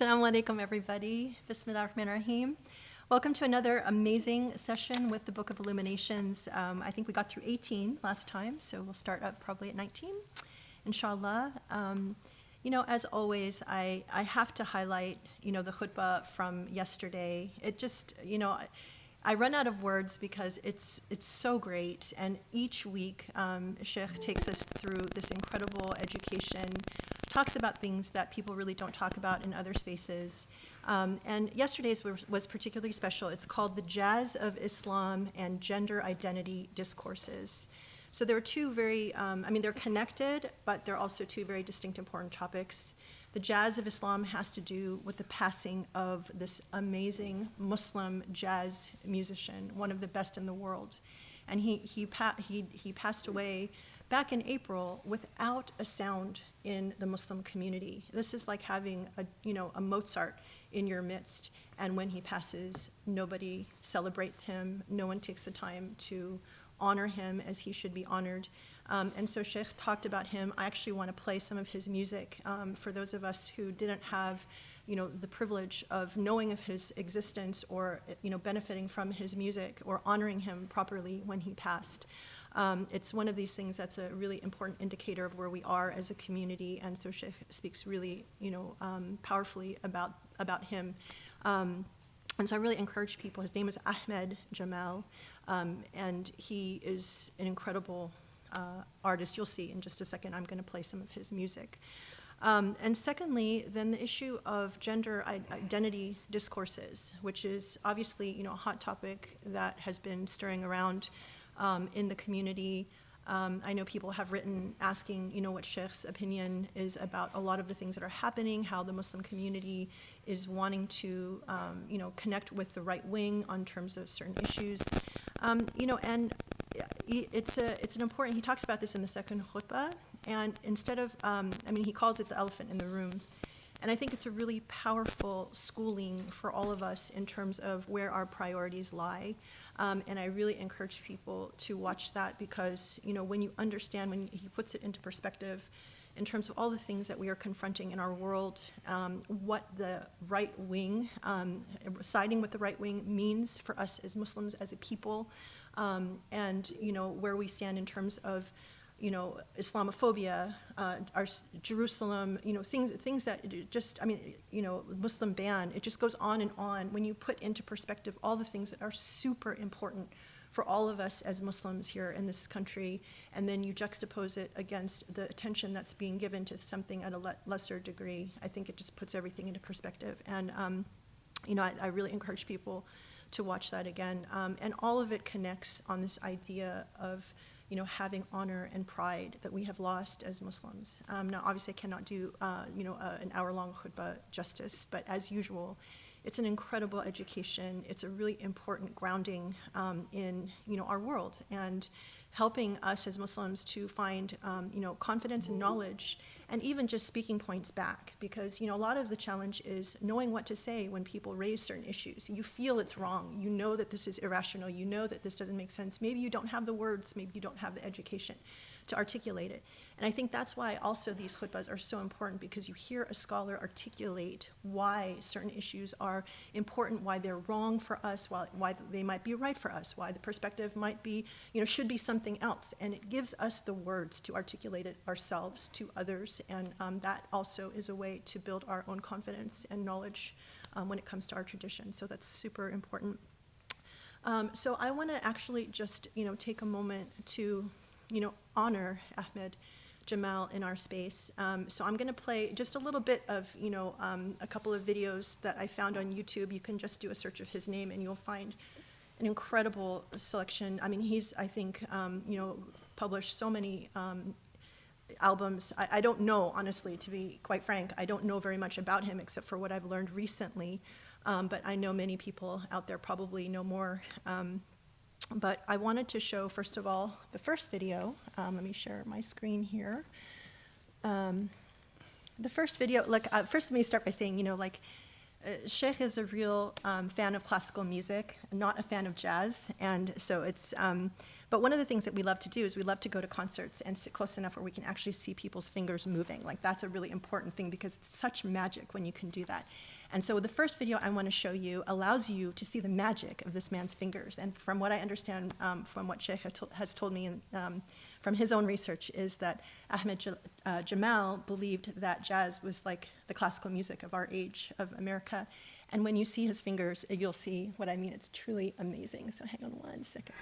Assalamu alaikum, everybody. Bismillah ar-Rahman ar-Rahim. Welcome to another amazing session with the Book of Illuminations. I think we got through 18 last time, so we'll start up probably at 19, inshallah. As always, I have to highlight, the khutbah from yesterday. It just, I run out of words because it's so great. And each week, Sheikh takes us through this incredible education, talks about things that people really don't talk about in other spaces. And yesterday's was particularly special. It's called The Jazz of Islam and Gender Identity Discourses. So there are two very, they're connected, but they're also two very distinct, important topics. The jazz of Islam has to do with the passing of this amazing Muslim jazz musician, one of the best in the world. And he passed away back in April without a sound in the Muslim community. This is like having a Mozart in your midst, and when he passes, nobody celebrates him, no one takes the time to honor him as he should be honored. And so Sheikh talked about him. I actually want to play some of his music for those of us who didn't have the privilege of knowing of his existence or benefiting from his music or honoring him properly when he passed. It's one of these things that's a really important indicator of where we are as a community, and so Sheikh speaks really powerfully about him. And so I really encourage people. His name is Ahmed Jamal, and he is an incredible artist. You'll see in just a second. I'm going to play some of his music. And secondly, then the issue of gender identity discourses, which is obviously a hot topic that has been stirring around in the community. I know people have written asking, what Sheikh's opinion is about a lot of the things that are happening, how the Muslim community is wanting to, connect with the right wing on terms of certain issues. And it's an important, he talks about this in the second khutbah, and instead of, he calls it the elephant in the room. And I think it's a really powerful schooling for all of us in terms of where our priorities lie. And I really encourage people to watch that because, when you understand, when he puts it into perspective in terms of all the things that we are confronting in our world, what the right wing, siding with the right wing means for us as Muslims, as a people, and, where we stand in terms of Islamophobia, our Jerusalem, things that just, Muslim ban, it just goes on and on. When you put into perspective all the things that are super important for all of us as Muslims here in this country, and then you juxtapose it against the attention that's being given to something at a lesser degree, I think it just puts everything into perspective. And, I really encourage people to watch that again. And all of it connects on this idea of having honor and pride that we have lost as Muslims. Now, obviously, I cannot do, an hour-long khutbah justice, but as usual, it's an incredible education. It's a really important grounding in, our world and helping us as Muslims to find, confidence and knowledge and even just speaking points back. Because, a lot of the challenge is knowing what to say when people raise certain issues. You feel it's wrong. You know that this is irrational. You know that this doesn't make sense. Maybe you don't have the words. Maybe you don't have the education to articulate it. And I think that's why also these khutbahs are so important, because you hear a scholar articulate why certain issues are important, why they're wrong for us, why they might be right for us, why the perspective might be, should be something else. And it gives us the words to articulate it ourselves to others. And that also is a way to build our own confidence and knowledge when it comes to our tradition. So that's super important. So I want to actually just, take a moment to honor Ahmed Jamal in our space. So I'm going to play just a little bit of, a couple of videos that I found on YouTube. You can just do a search of his name and you'll find an incredible selection. He's, I think, published so many albums. I don't know, honestly, to be quite frank. I don't know very much about him except for what I've learned recently. But I know many people out there probably know more. But I wanted to show, first of all, the first video. Let me share my screen here. The first video, first let me start by saying, Sheikh is a real fan of classical music, not a fan of jazz, and so it's. But one of the things that we love to do is we love to go to concerts and sit close enough where we can actually see people's fingers moving. Like that's a really important thing because it's such magic when you can do that. And so the first video I want to show you allows you to see the magic of this man's fingers. And from what I understand, from what Sheikh has told me from his own research, is that Ahmed Jamal believed that jazz was like the classical music of our age, of America. And when you see his fingers, you'll see what I mean. It's truly amazing. So hang on one second.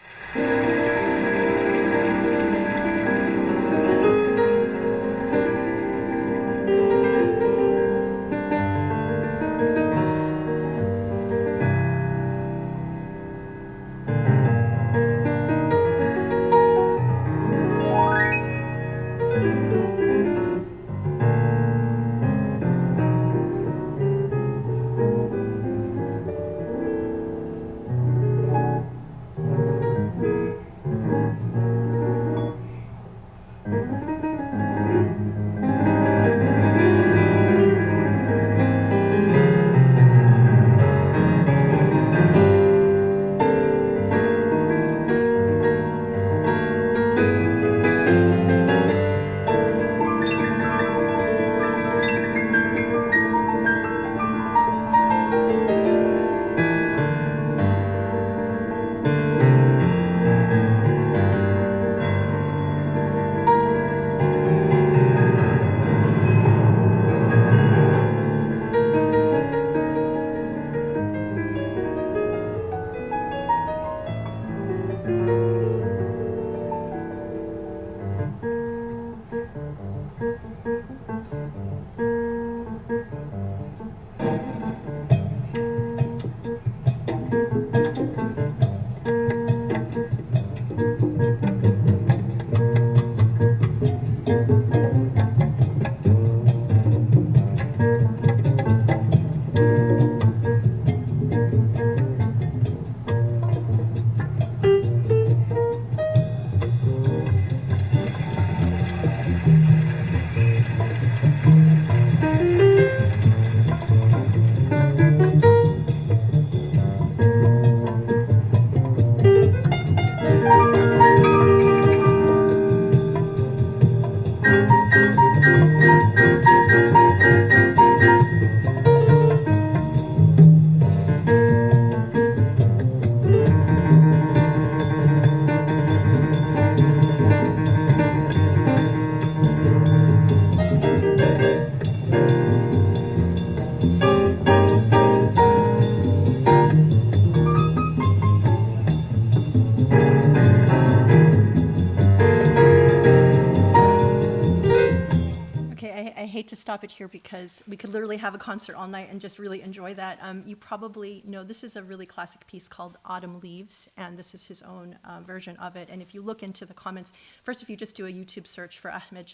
To stop it here because we could literally have a concert all night and just really enjoy that. You probably know this is a really classic piece called Autumn Leaves, and this is his own version of it. And if you look into the comments, first if you just do a YouTube search for Ahmed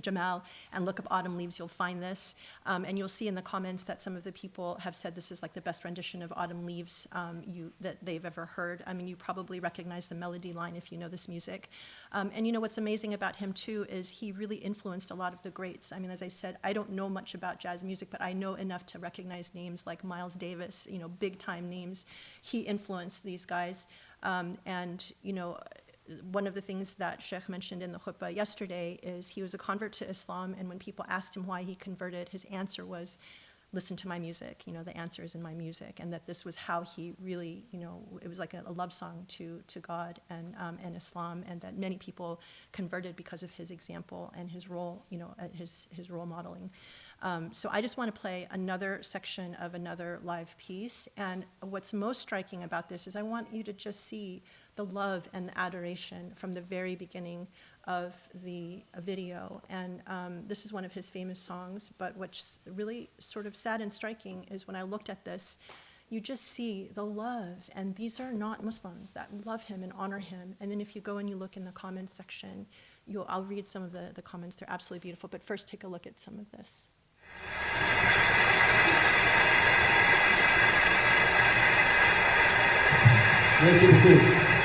Jamal and look up Autumn Leaves, you'll find this. And you'll see in the comments that some of the people have said this is like the best rendition of Autumn Leaves that they've ever heard. I mean, you probably recognize the melody line if you know this music. And you know what's amazing about him too is he really influenced a lot of the greats. I mean, as I said, I don't know much about jazz music, but I know enough to recognize names like Miles Davis, you know, big time names. He influenced these guys. And, you know, one of the things that Sheikh mentioned in the khutbah yesterday is he was a convert to Islam, and when people asked him why he converted, his answer was, listen to my music, you know, the answer is in my music, and that this was how he really, you know, it was like a love song to God and Islam, and that many people converted because of his example and his role, you know, his role modeling. So I just want to play another section of another live piece, and what's most striking about this is I want you to just see the love and the adoration from the very beginning of the video. And this is one of his famous songs, but what's really sort of sad and striking is when I looked at this, you just see the love, and these are not Muslims that love him and honor him. And then if you go and you look in the comments section, I'll read some of the comments, they're absolutely beautiful, but first take a look at some of this. Merci beaucoup.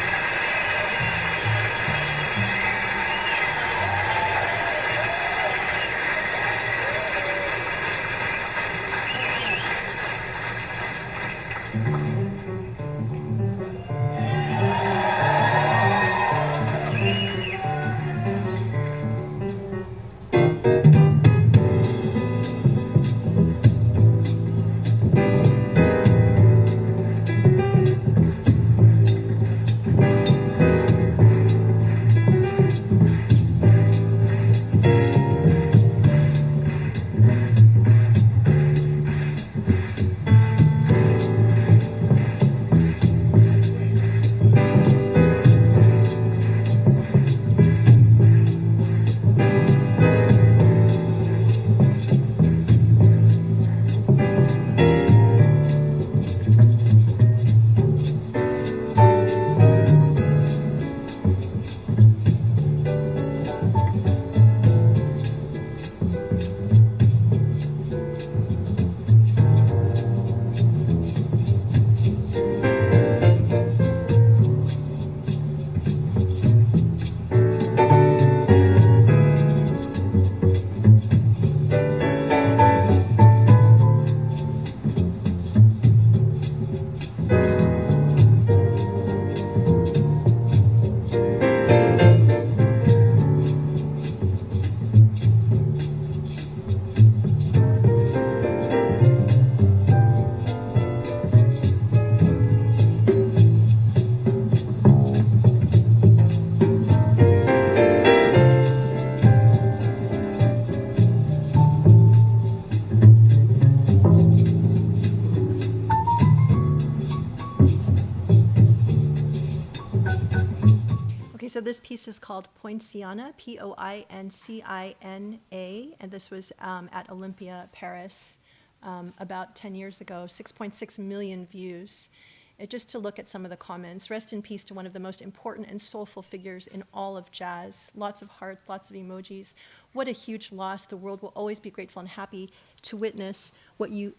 Okay, so this piece is called Poinciana, Poincina, and this was at Olympia, Paris, about 10 years ago, 6.6 million views. Just to look at some of the comments. Rest in peace to one of the most important and soulful figures in all of jazz. Lots of hearts, lots of emojis. What a huge loss. The world will always be grateful and happy to witness what you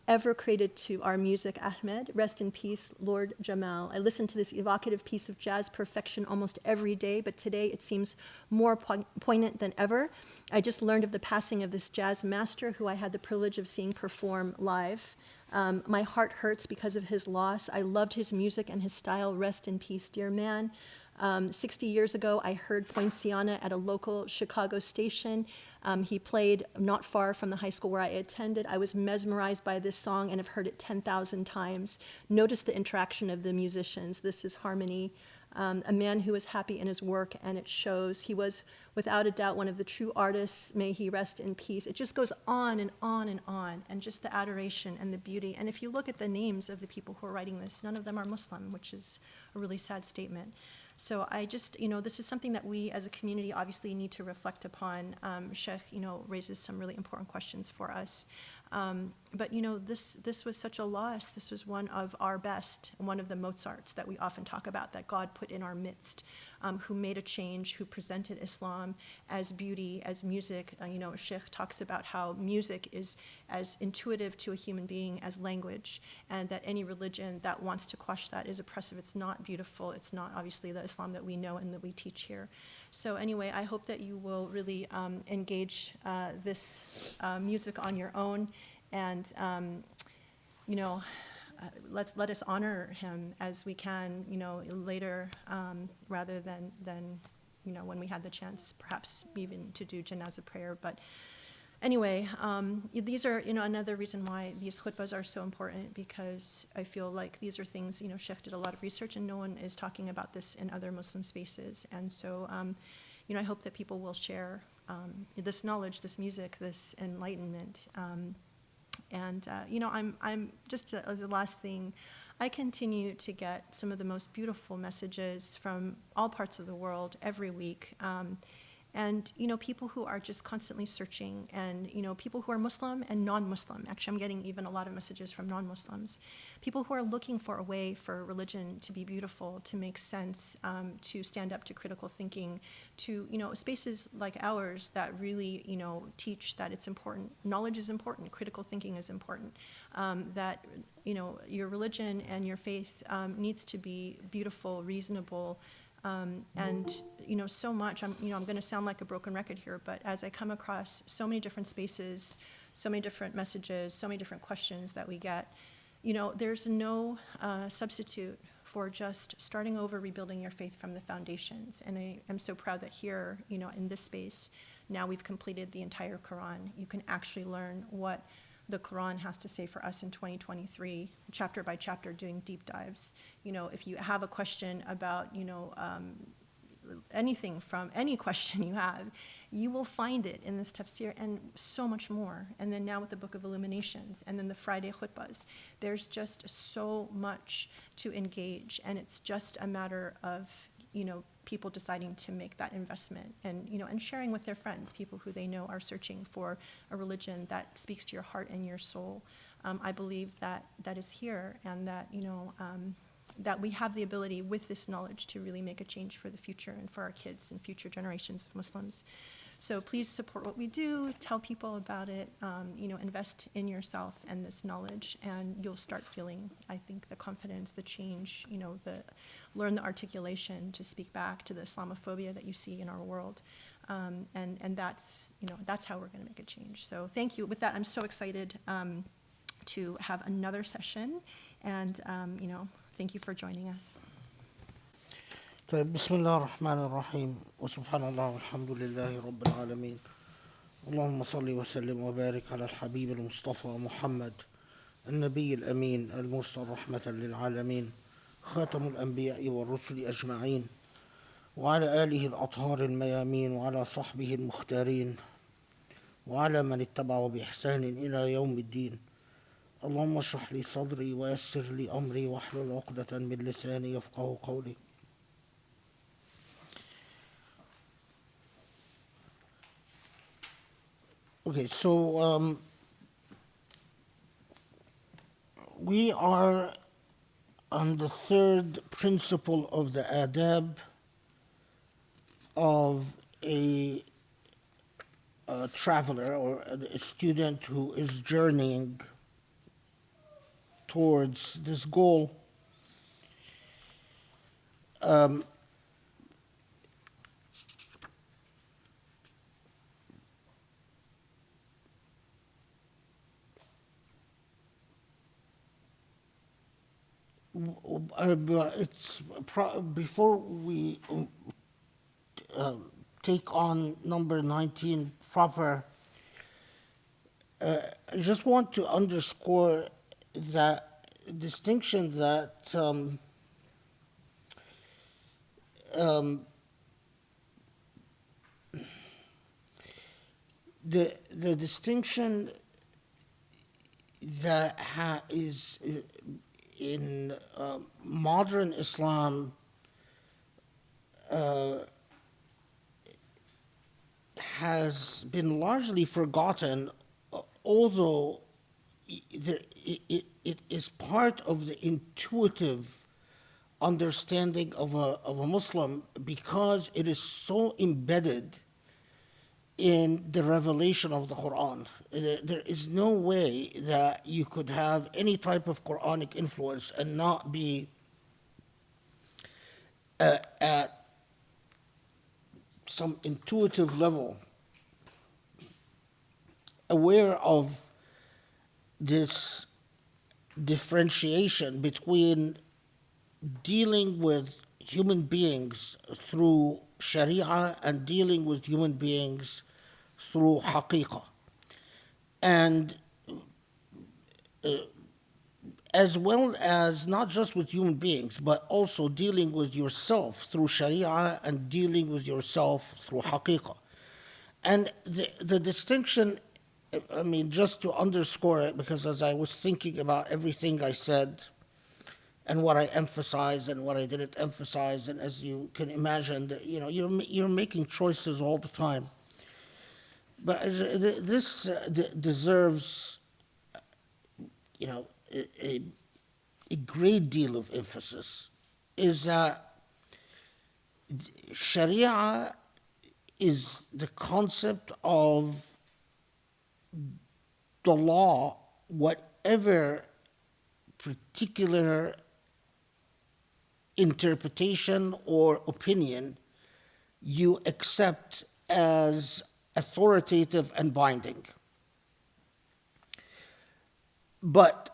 ever created to our music, Ahmed. Rest in peace, Lord Jamal. I listen to this evocative piece of jazz perfection almost every day, but today it seems more poignant than ever. I just learned of the passing of this jazz master who I had the privilege of seeing perform live. My heart hurts because of his loss. I loved his music and his style. Rest in peace, dear man. 60 years ago, I heard Poinciana at a local Chicago station. He played not far from the high school where I attended. I was mesmerized by this song and have heard it 10,000 times. Notice the interaction of the musicians. This is harmony. A man who was happy in his work, and it shows. He was, without a doubt, one of the true artists. May he rest in peace. It just goes on and on and on, and just the adoration and the beauty. And if you look at the names of the people who are writing this, none of them are Muslim, which is a really sad statement. So I just, this is something that we as a community obviously need to reflect upon. Sheikh, raises some really important questions for us. But this was such a loss. This was one of our best, one of the Mozarts that we often talk about, that God put in our midst, who made a change, who presented Islam as beauty, as music. Sheikh talks about how music is as intuitive to a human being as language, and that any religion that wants to quash that is oppressive. It's not beautiful. It's not obviously the Islam that we know and that we teach here. So anyway, I hope that you will really engage this music on your own, and let us honor him as we can, later, rather than when we had the chance, perhaps even to do janazah prayer. But anyway, these are, another reason why these khutbahs are so important, because I feel like these are things, Sheikh did a lot of research and no one is talking about this in other Muslim spaces. And so, I hope that people will share this knowledge, this music, this enlightenment. I'm just, as a last thing, I continue to get some of the most beautiful messages from all parts of the world every week. And people who are just constantly searching, and people who are Muslim and non-Muslim. Actually, I'm getting even a lot of messages from non-Muslims. People who are looking for a way for religion to be beautiful, to make sense, to stand up to critical thinking, to spaces like ours that really teach that it's important. Knowledge is important. Critical thinking is important. That your religion and your faith needs to be beautiful, reasonable. And so much, I'm going to sound like a broken record here, but as I come across so many different spaces, so many different messages, so many different questions that we get, There's no substitute for just starting over, rebuilding your faith from the foundations. And I am so proud that here, in this space, now we've completed the entire Quran. You can actually learn what the Quran has to say for us in 2023, chapter by chapter, doing deep dives. If you have a question about, anything from any question you have, you will find it in this tafsir and so much more. And then now with the Book of Illuminations and then the Friday khutbahs, there's just so much to engage. And it's just a matter of, people deciding to make that investment and, and sharing with their friends, people who they know are searching for a religion that speaks to your heart and your soul. I believe that is here, and that, that we have the ability with this knowledge to really make a change for the future and for our kids and future generations of Muslims. So please support what we do, tell people about it, invest in yourself and this knowledge, and you'll start feeling, I think, the confidence, the change, learn the articulation to speak back to the Islamophobia that you see in our world. And that's how we're going to make a change. So thank you. With that, I'm so excited to have another session, and thank you for joining us. طيب بسم الله الرحمن الرحيم وسبحان الله والحمد لله رب العالمين اللهم صل وسلم وبارك على الحبيب المصطفى محمد النبي الأمين المرسل رحمة للعالمين خاتم الأنبياء والرسل أجمعين وعلى آله الأطهار الميامين وعلى صحبه المختارين وعلى من اتبعه بإحسان إلى يوم الدين اللهم اشرح لي صدري ويسر لي أمري واحلل عقدة من لساني يفقه قولي. Okay, so we are on the third principle of the adab of a traveler or a student who is journeying towards this goal. Before we take on number 19 proper, I just want to underscore that distinction that the distinction that is in modern Islam has been largely forgotten, although it is part of the intuitive understanding of a Muslim, because it is so embedded in the revelation of the Quran. There is no way that you could have any type of Quranic influence and not be at some intuitive level aware of this differentiation between dealing with human beings through Sharia and dealing with human beings through haqiqah. And as well as not just with human beings, but also dealing with yourself through Sharia and dealing with yourself through haqiqah. And the distinction, I mean, just to underscore it, because as I was thinking about everything I said and what I emphasized and what I didn't emphasize, and as you can imagine, you're making choices all the time. But this deserves, a great deal of emphasis, is that Sharia is the concept of the law, whatever particular interpretation or opinion you accept as authoritative and binding. But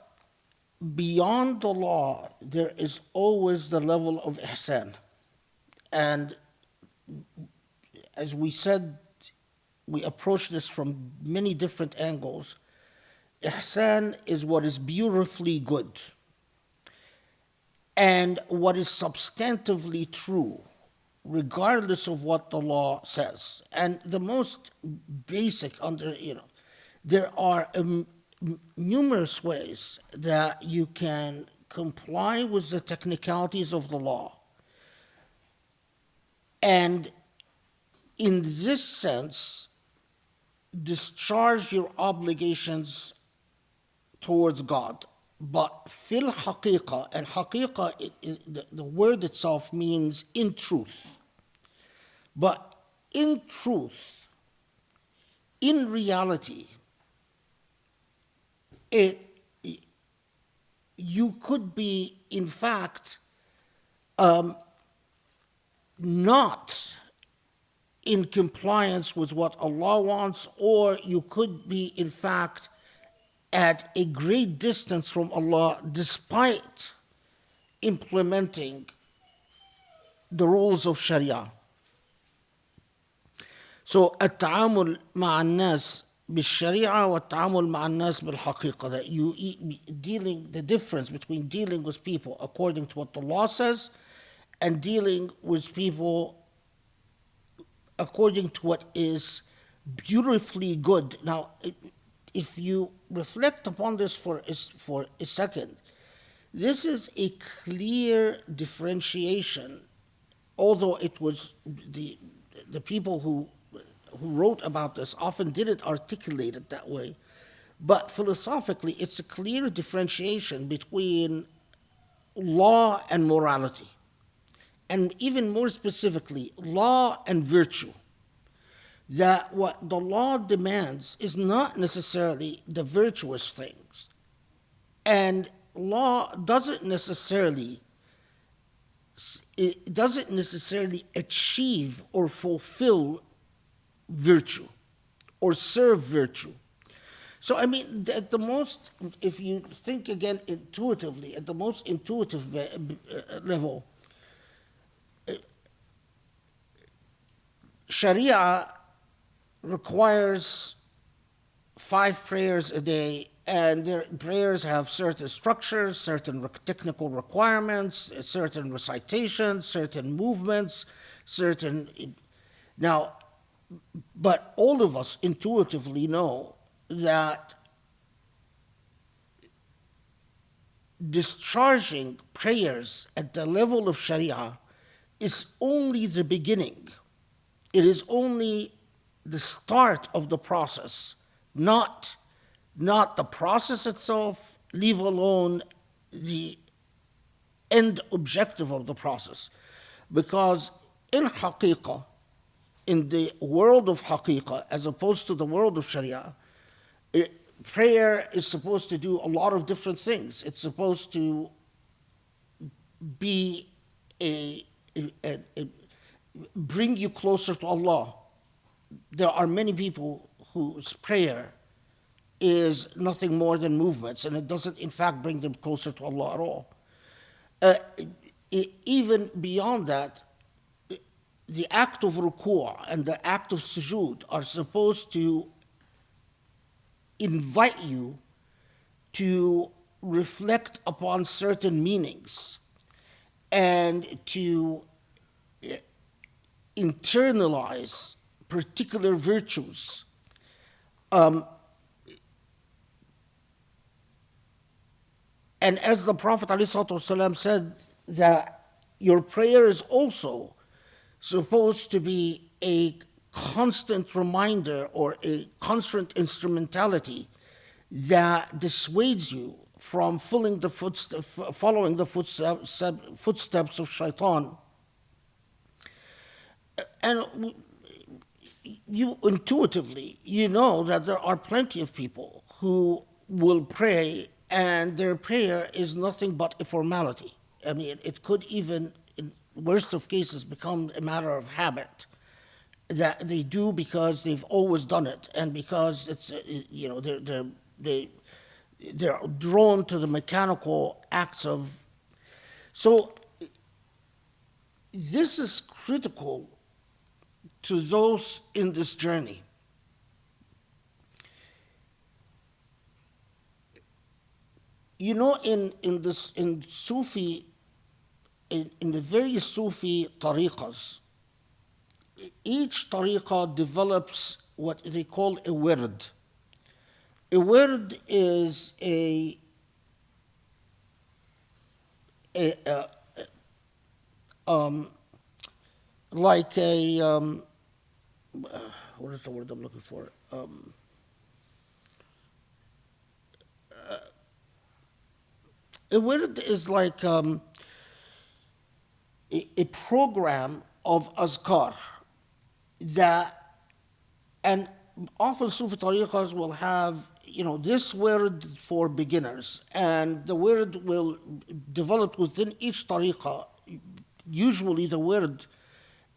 beyond the law, there is always the level of ihsan. And as we said, we approach this from many different angles. Ihsan is what is beautifully good and what is substantively true, regardless of what the law says. And the most basic there are numerous ways that you can comply with the technicalities of the law. And in this sense, discharge your obligations towards God. But fil haqiqa, and haqiqa, the word itself means in truth. But in truth, in reality, you could be, in fact, not in compliance with what Allah wants, or you could be, in fact, at a great distance from Allah despite implementing the rules of Sharia. So, التعامل مع الناس بالشريعة والتعامل مع الناس بالحقيقة, that the difference between dealing with people according to what the law says and dealing with people according to what is beautifully good. Now, if you reflect upon this for a second, this is a clear differentiation, although it was the people who wrote about this often didn't articulate it that way, but philosophically it's a clear differentiation between law and morality, and even more specifically, law and virtue. That what the law demands is not necessarily the virtuous things, and law doesn't necessarily achieve or fulfill virtue or serve virtue. So, I mean, at the most, if you think again intuitively, at the most intuitive level, Sharia requires 5 prayers a day, and their prayers have certain structures, certain technical requirements, certain recitations, certain movements, now, but all of us intuitively know that discharging prayers at the level of Sharia is only the beginning. It is only the start of the process, not the process itself, leave alone the end objective of the process. Because in haqiqah, in the world of haqiqah, as opposed to the world of Sharia, prayer is supposed to do a lot of different things. It's supposed to be bring you closer to Allah. There are many people whose prayer is nothing more than movements, and it doesn't in fact bring them closer to Allah at all. Even beyond that, the act of ruku' and the act of sujood are supposed to invite you to reflect upon certain meanings and to internalize particular virtues. And as the Prophet ﷺ said, that your prayer is also supposed to be a constant reminder or a constant instrumentality that dissuades you from following the footsteps of shaitan. And you intuitively, you know that there are plenty of people who will pray and their prayer is nothing but a formality. I mean, it could even, in worst of cases, become a matter of habit that they do because they've always done it, and because it's they're drawn to the mechanical acts of. So this is critical to those in this journey. You know, in Sufi, in the various Sufi tariqas, each tariqa develops what they call a wird. A wird is like what is the word I'm looking for? A wird is like a program of azkar that, and often Sufi tariqas will have, this word for beginners, and the word will develop within each tariqa. Usually the word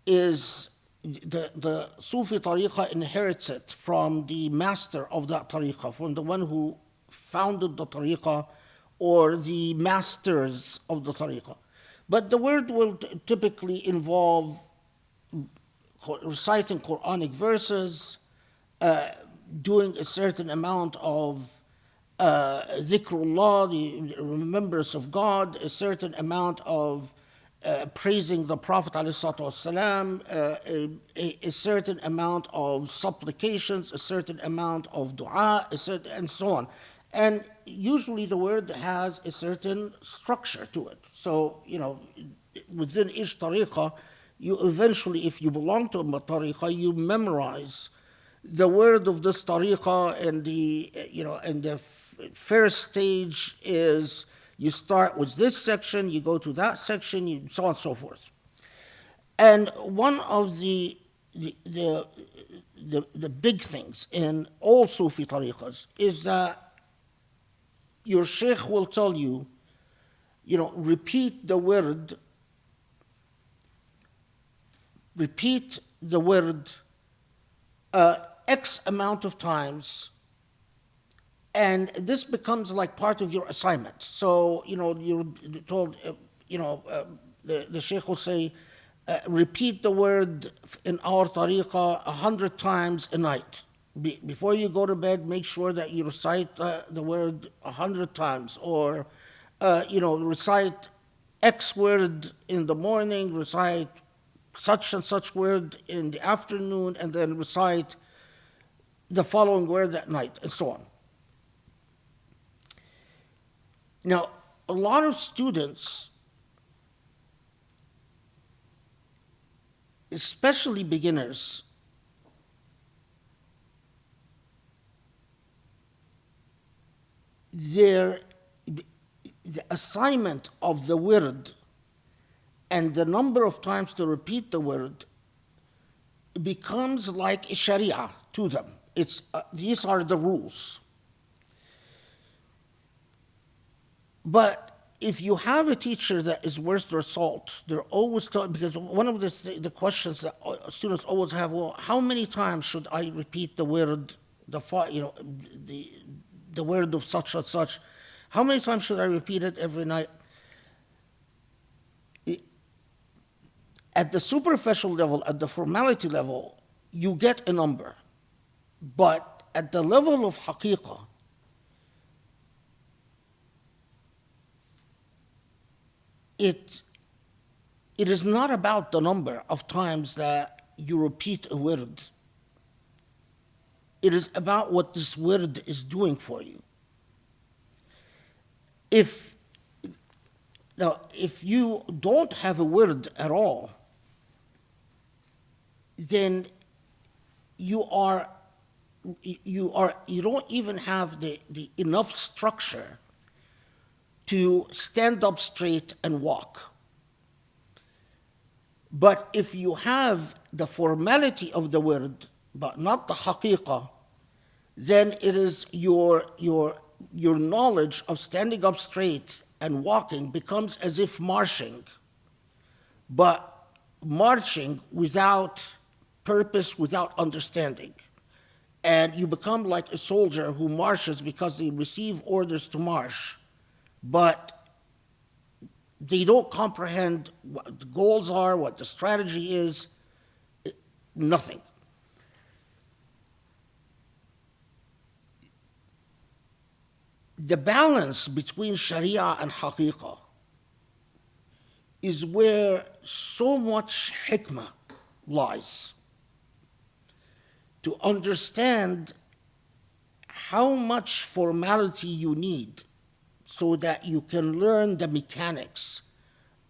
is, the Sufi tariqa inherits it from the master of that tariqa, from the one who founded the tariqa or the masters of the tariqa. But the word will typically involve reciting Quranic verses, doing a certain amount of dhikrullah, the remembrance of God, a certain amount of praising the Prophet ﷺ, a certain amount of supplications, a certain amount of dua, and so on. And usually the word has a certain structure to it. So, within each tariqah, you eventually, if you belong to a tariqah, you memorize the word of this tariqah, and the first stage is you start with this section, you go to that section, so on and so forth. And one of the big things in all Sufi tariqas is that your sheikh will tell you, repeat the word X amount of times, and this becomes like part of your assignment. So, you're told, the sheikh will say, repeat the word in our tariqah 100 times a night. Before you go to bed, make sure that you recite the word 100 times, or, recite X word in the morning, recite such and such word in the afternoon, and then recite the following word at night, and so on. Now, a lot of students, especially beginners, the assignment of the word and the number of times to repeat the word becomes like a sharia to them. These are the rules. But if you have a teacher that is worth their salt, they're always taught, because one of the questions that students always have, well, how many times should I repeat the word, the word of such and such? How many times should I repeat it every night? At the superficial level, at the formality level, you get a number. But at the level of haqiqah, it is not about the number of times that you repeat a word. It is about what this word is doing for you. If you don't have a word at all, then you don't even have the enough structure to stand up straight and walk. But if you have the formality of the word, but not the haqiqah, then it is your knowledge of standing up straight and walking becomes as if marching, but marching without purpose, without understanding. and you become like a soldier who marches because they receive orders to march, but they don't comprehend what the goals are, what the strategy is, nothing. The balance between Sharia and Haqiqah is where so much hikmah lies. To understand how much formality you need so that you can learn the mechanics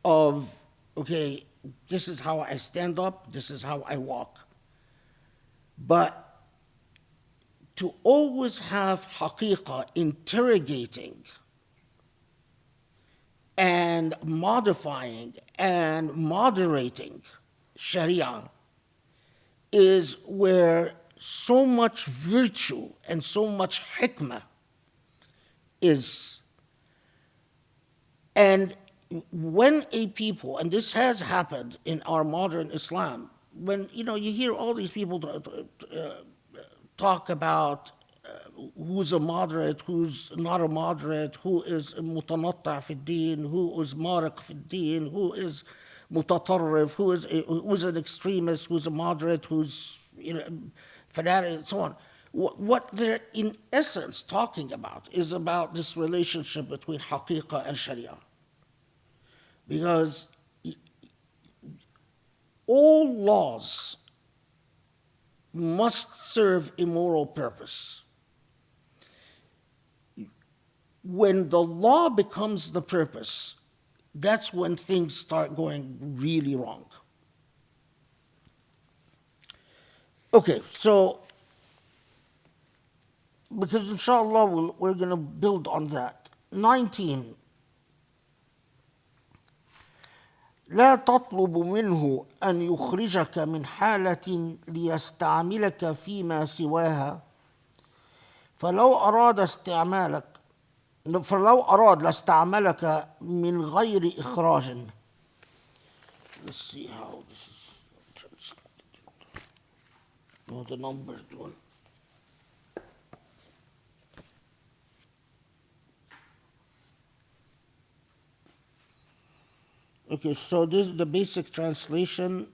of, okay, this is how I stand up, this is how I walk. But to always have haqiqah interrogating and modifying and moderating Sharia is where so much virtue and so much hikmah is. And when a people, and this has happened in our modern Islam, when you hear all these people talk about who's a moderate, who's not a moderate, who is mutanatta fi din, who is mariq fi din, who is mutatarrif, who's an extremist, who's a moderate, who's fanatic, and so on. What they're in essence talking about is about this relationship between haqiqah and sharia. Because all laws must serve a moral purpose. When the law becomes the purpose, that's when things start going really wrong. Okay, so because inshallah we're going to build on that. 19. لا تطلب منه أن يخرجك من حالة ليستعملك فيما سواها فلو أراد لاستعملك من غير إخراج. Let's see how this is translated. No, the numbers one. Okay, so this is the basic translation.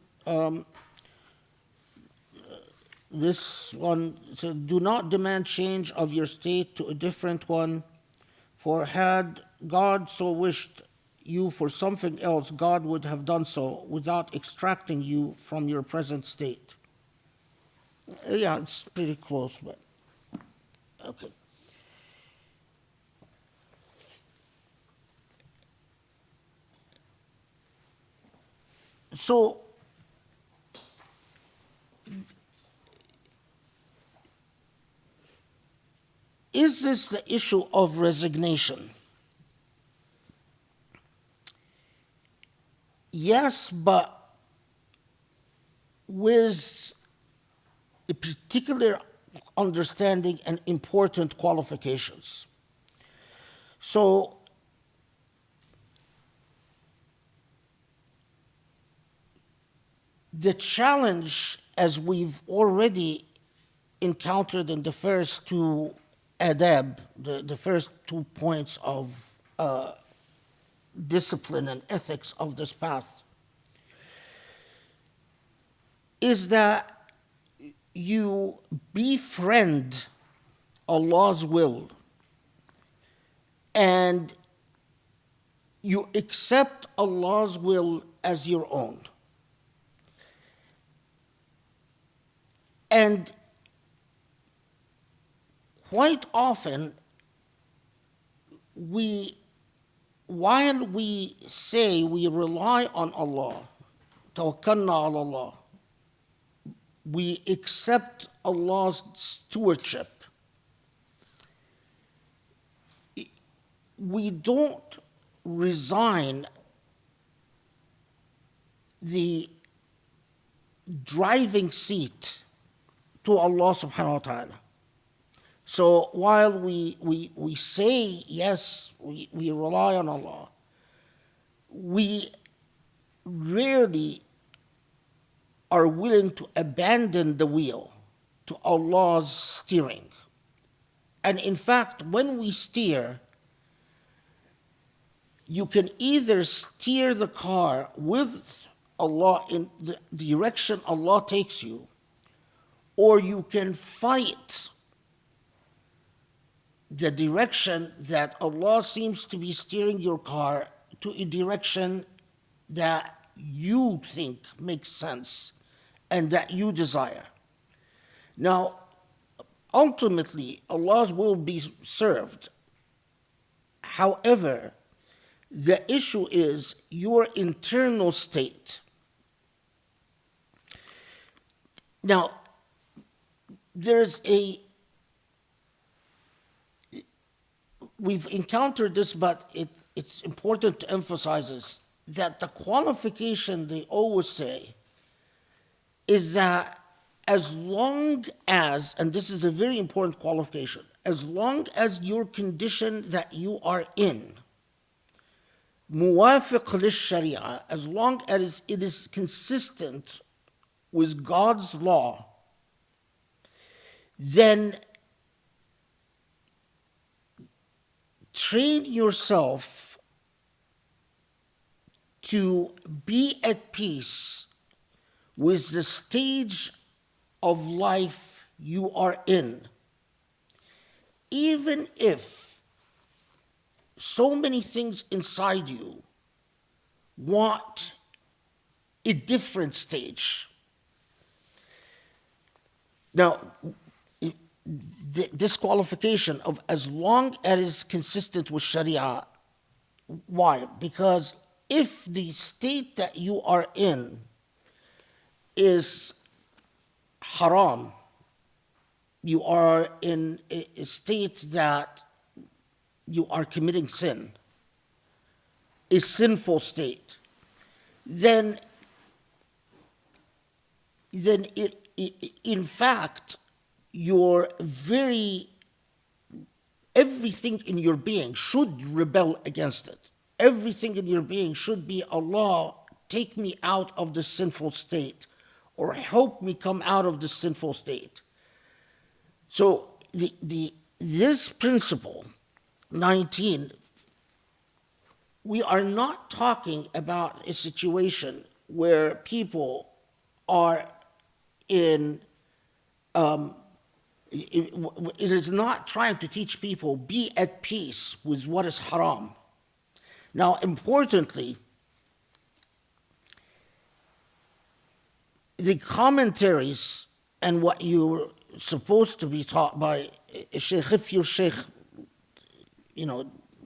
This one said, do not demand change of your state to a different one, for had God so wished you for something else, God would have done so without extracting you from your present state. Yeah, it's pretty close, but okay. So, is this the issue of resignation? Yes, but with a particular understanding and important qualifications. So, the challenge, as we've already encountered in the first two adab, the first 2 points of discipline and ethics of this path, is that you befriend Allah's will and you accept Allah's will as your own. And quite often, while we say we rely on Allah, tawakkalna ala Allah, we accept Allah's stewardship, we don't resign the driving seat to Allah subhanahu wa ta'ala. So while we say, yes, we rely on Allah, we rarely are willing to abandon the wheel to Allah's steering. And in fact, when we steer, you can either steer the car with Allah in the direction Allah takes you, or you can fight the direction that Allah seems to be steering your car to a direction that you think makes sense and that you desire. Now, ultimately, Allah's will be served. However, the issue is your internal state. Now, we've encountered this, but it's important to emphasize this, that the qualification they always say is that as long as, and this is a very important qualification, as long as your condition that you are in, muwafiq lish-sharia, as long as it is consistent with God's law, then train yourself to be at peace with the stage of life you are in, even if so many things inside you want a different stage. Now, this qualification of as long as it is consistent with Sharia, why? Because if the state that you are in is haram, you are in a state that you are committing sin, a sinful state, then in fact, everything in your being should rebel against it. Everything in your being should be, Allah, take me out of this sinful state, or help me come out of this sinful state. So this principle, 19, we are not talking about a situation where people are in, it is not trying to teach people be at peace with what is haram. Now, importantly, the commentaries and what you're supposed to be taught by a sheikh, if you're sheikh,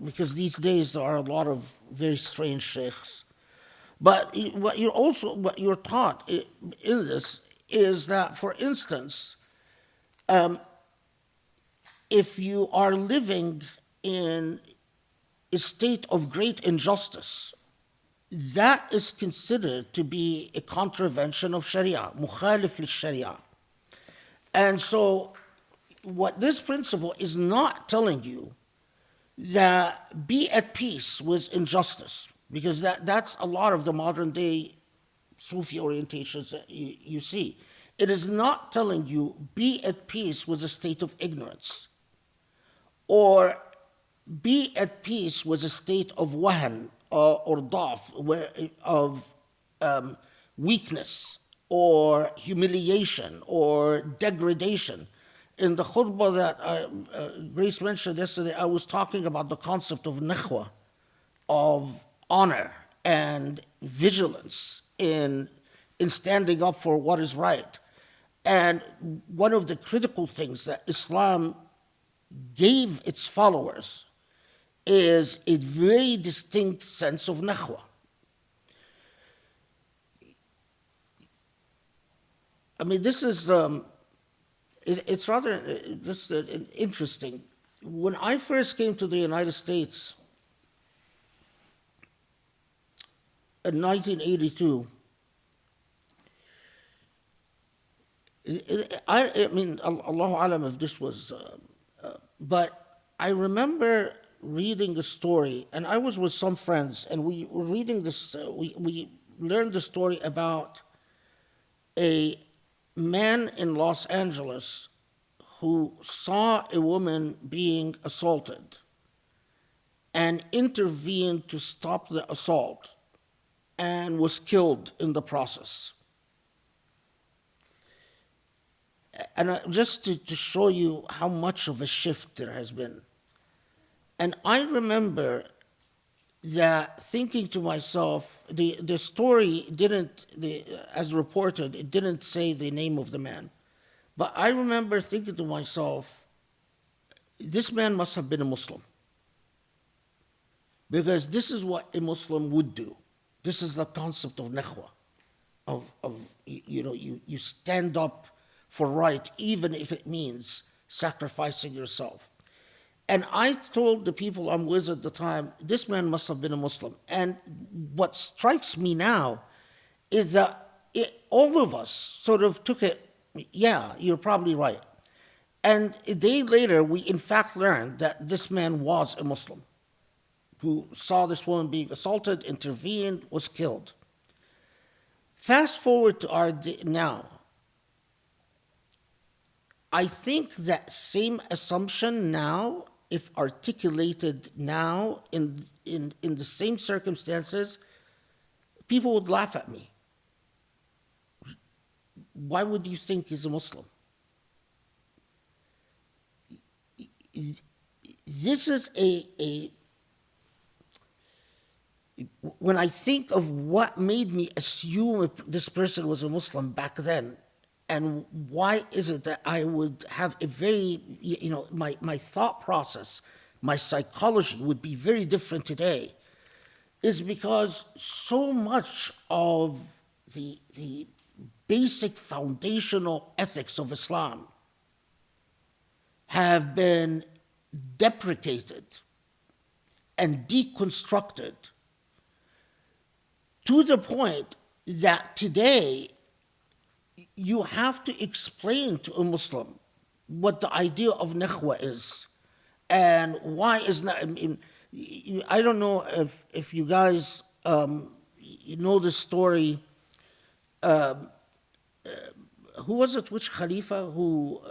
because these days there are a lot of very strange sheikhs. But what you're taught in this is that, for instance, if you are living in a state of great injustice, that is considered to be a contravention of Sharia, mukhalif lish-Sharia. And so what this principle is not telling you that be at peace with injustice, because that's a lot of the modern day Sufi orientations that you see. It is not telling you be at peace with a state of ignorance, or be at peace with a state of wahan or daf, of weakness or humiliation or degradation. In the khutbah that Grace mentioned yesterday, I was talking about the concept of nakhwa, of honor and vigilance in standing up for what is right. And one of the critical things that Islam gave its followers is a very distinct sense of nakhwa. I mean, this is, it's rather just interesting. When I first came to the United States in 1982, I mean, Allahu Alam if this was, but I remember reading the story, and I was with some friends, and we were reading this, we learned the story about a man in Los Angeles who saw a woman being assaulted and intervened to stop the assault and was killed in the process. And just to show you how much of a shift there has been. And I remember that thinking to myself, the story didn't, as reported, it didn't say the name of the man. But I remember thinking to myself, this man must have been a Muslim. Because this is what a Muslim would do. This is the concept of nakhwa, you stand up for right, even if it means sacrificing yourself. And I told the people I'm with at the time, this man must have been a Muslim. And what strikes me now is that all of us sort of took it, yeah, you're probably right. And a day later, we in fact learned that this man was a Muslim who saw this woman being assaulted, intervened, was killed. Fast forward to our day now. I think that same assumption now, if articulated now in the same circumstances, people would laugh at me. Why would you think he's a Muslim? This is when I think of what made me assume this person was a Muslim back then, and why is it that I would have a very, my thought process, my psychology would be very different today, is because so much of the basic foundational ethics of Islam have been deprecated and deconstructed to the point that today you have to explain to a Muslim what the idea of nakhwa is and why is not. I don't know if you guys know the story. Who was it? Which Khalifa who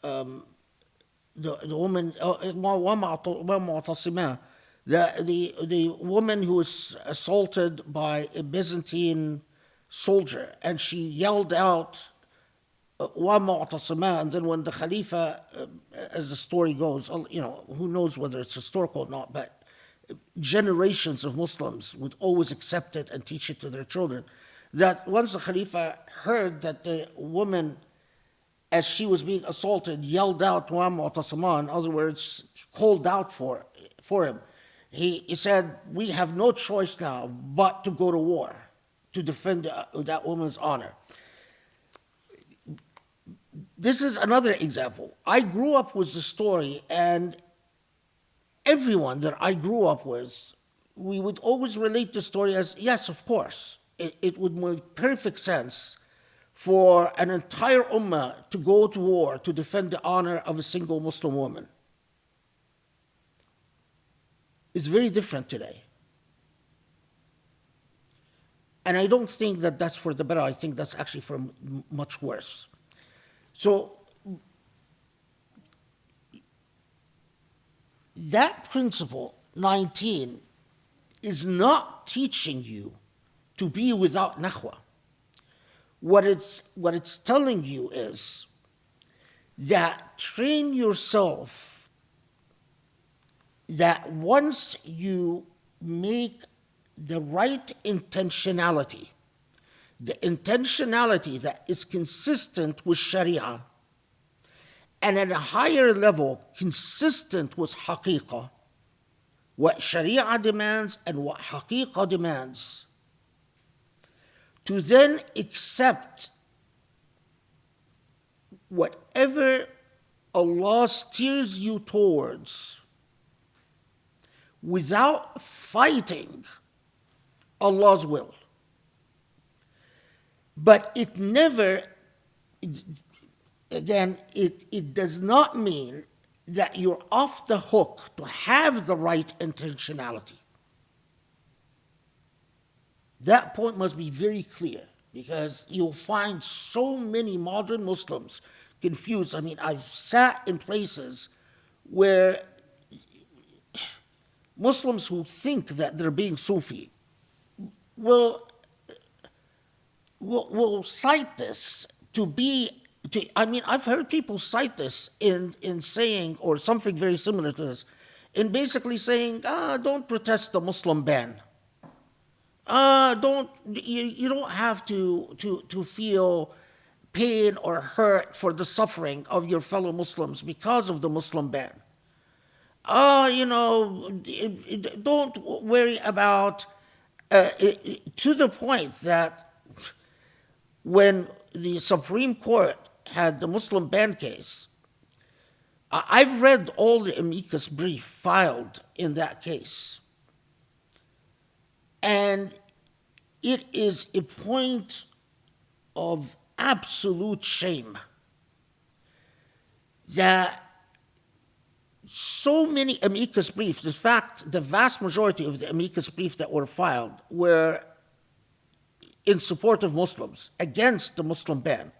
the woman the woman who was assaulted by a Byzantine soldier, and she yelled out wa mu'tasima, and then when the Khalifa, as the story goes, who knows whether it's historical or not, but generations of Muslims would always accept it and teach it to their children, that once the Khalifa heard that the woman, as she was being assaulted, yelled out wa mu'tasima, in other words, called out for him, he said, we have no choice now but to go to war to defend that woman's honor. This is another example. I grew up with the story, and everyone that I grew up with, we would always relate the story as, yes, of course, it would make perfect sense for an entire ummah to go to war to defend the honor of a single Muslim woman. It's very different today. And I don't think that that's for the better. I think that's actually for much worse. So that principle, 19, is not teaching you to be without nakhwa. What it's telling you is that train yourself that once you make the right intentionality, the intentionality that is consistent with Sharia, and at a higher level, consistent with haqiqah, what Sharia demands and what haqiqah demands, to then accept whatever Allah steers you towards without fighting Allah's will. But it never, again, it does not mean that you're off the hook to have the right intentionality. That point must be very clear. because you'll find so many modern Muslims confused. I mean, I've sat in places where Muslims who think that they're being Sufi will cite this I mean, I've heard people cite this in saying, or something very similar to this, in basically saying, don't protest the Muslim ban. You don't have to feel pain or hurt for the suffering of your fellow Muslims because of the Muslim ban. Don't worry about, to the point that when the Supreme Court had the Muslim ban case, I've read all the amicus brief filed in that case. And it is a point of absolute shame that so many amicus briefs, in fact, the vast majority of the amicus briefs that were filed were in support of Muslims, against the Muslim ban.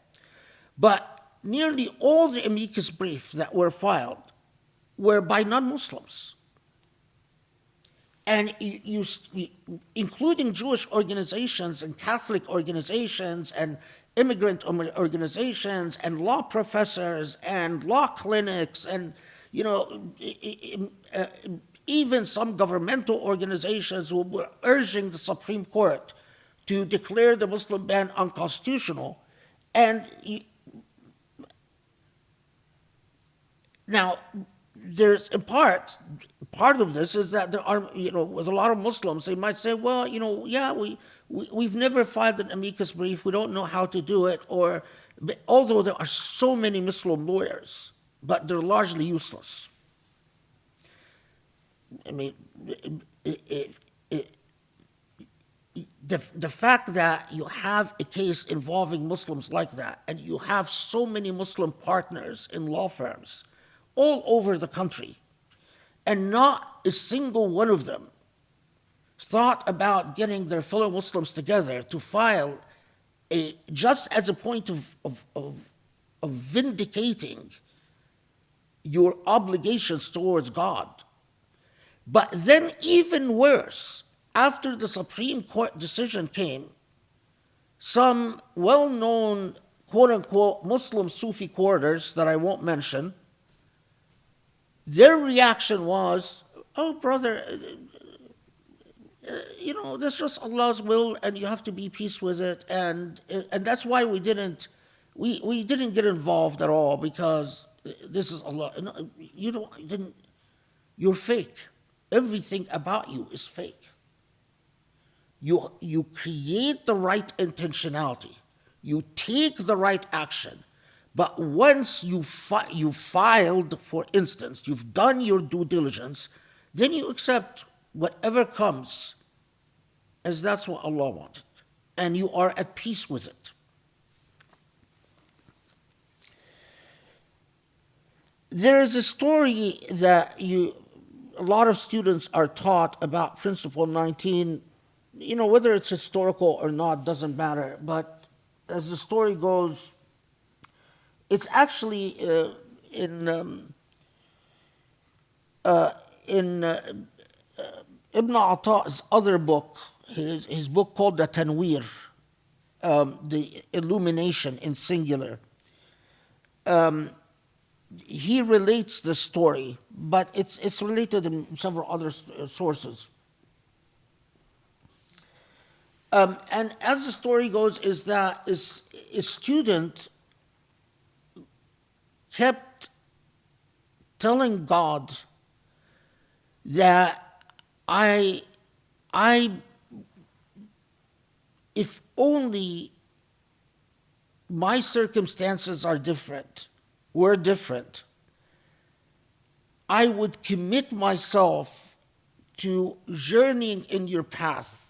But nearly all the amicus briefs that were filed were by non-Muslims. And including Jewish organizations and Catholic organizations and immigrant organizations and law professors and law clinics and, even some governmental organizations who were urging the Supreme Court to declare the Muslim ban unconstitutional. And now, there's a part of this is that there are, with a lot of Muslims, they might say, well, we've never filed an amicus brief, we don't know how to do it, although there are so many Muslim lawyers, but they're largely useless. I mean, the fact that you have a case involving Muslims like that, and you have so many Muslim partners in law firms all over the country, and not a single one of them thought about getting their fellow Muslims together to file just as a point of vindicating your obligations towards God. But then even worse, after the Supreme Court decision came, some well-known, quote-unquote, Muslim Sufi quarters that I won't mention, their reaction was, oh, brother, that's just Allah's will, and you have to be peace with it, and that's why we didn't get involved at all, because this is Allah. No, you're fake. Everything about you is fake. You create the right intentionality. You take the right action. But once you filed, for instance, you've done your due diligence, then you accept whatever comes as that's what Allah wanted. And you are at peace with it. There is a story that a lot of students are taught about Principle 19. Whether it's historical or not doesn't matter. But as the story goes, it's actually in Ibn Ata''s other book, his book called the Tanwir, the Illumination in singular. He relates the story, but it's related in several other sources. And as the story goes, is that a student kept telling God that if only my circumstances were different, I would commit myself to journeying in your path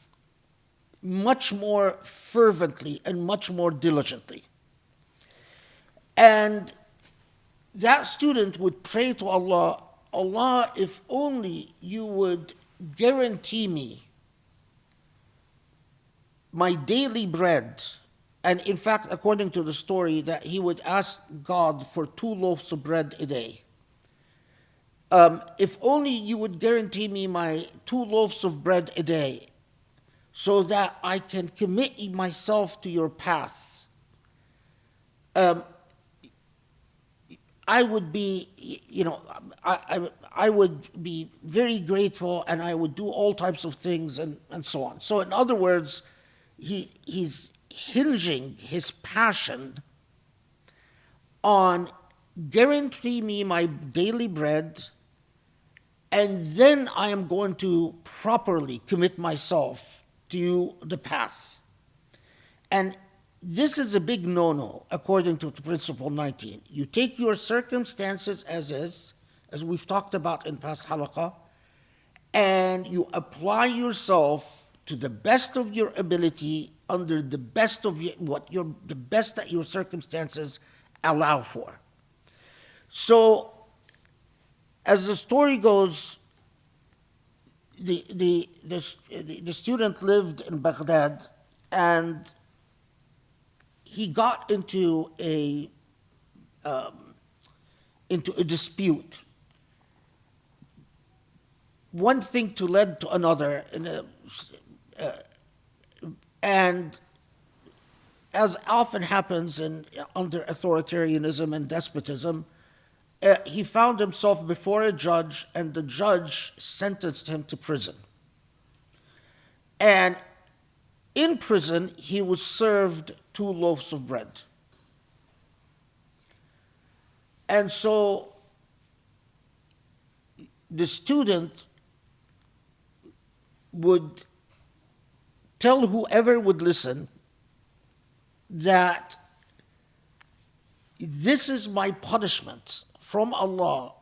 much more fervently and much more diligently. And that student would pray to Allah, Allah, if only you would guarantee me my daily bread And in fact, according to the story, that he would ask God for 2 loaves of bread a day. If only you would guarantee me my 2 loaves of bread a day so that I can commit myself to your path, I would be, I would be very grateful, and I would do all types of things and so on. So in other words, he's hinging his passion on guarantee me my daily bread, and then I am going to properly commit myself to the path. And this is a big no-no, according to Principle 19. You take your circumstances as is, as we've talked about in past halaqah, and you apply yourself to the best of your ability under the best of the best that your circumstances allow for. So, as the story goes, the student lived in Baghdad, and he got into a dispute. One thing led to another, and as often happens under authoritarianism and despotism, he found himself before a judge, and the judge sentenced him to prison. And in prison, he was served 2 loaves of bread. And so the student would tell whoever would listen that this is my punishment from Allah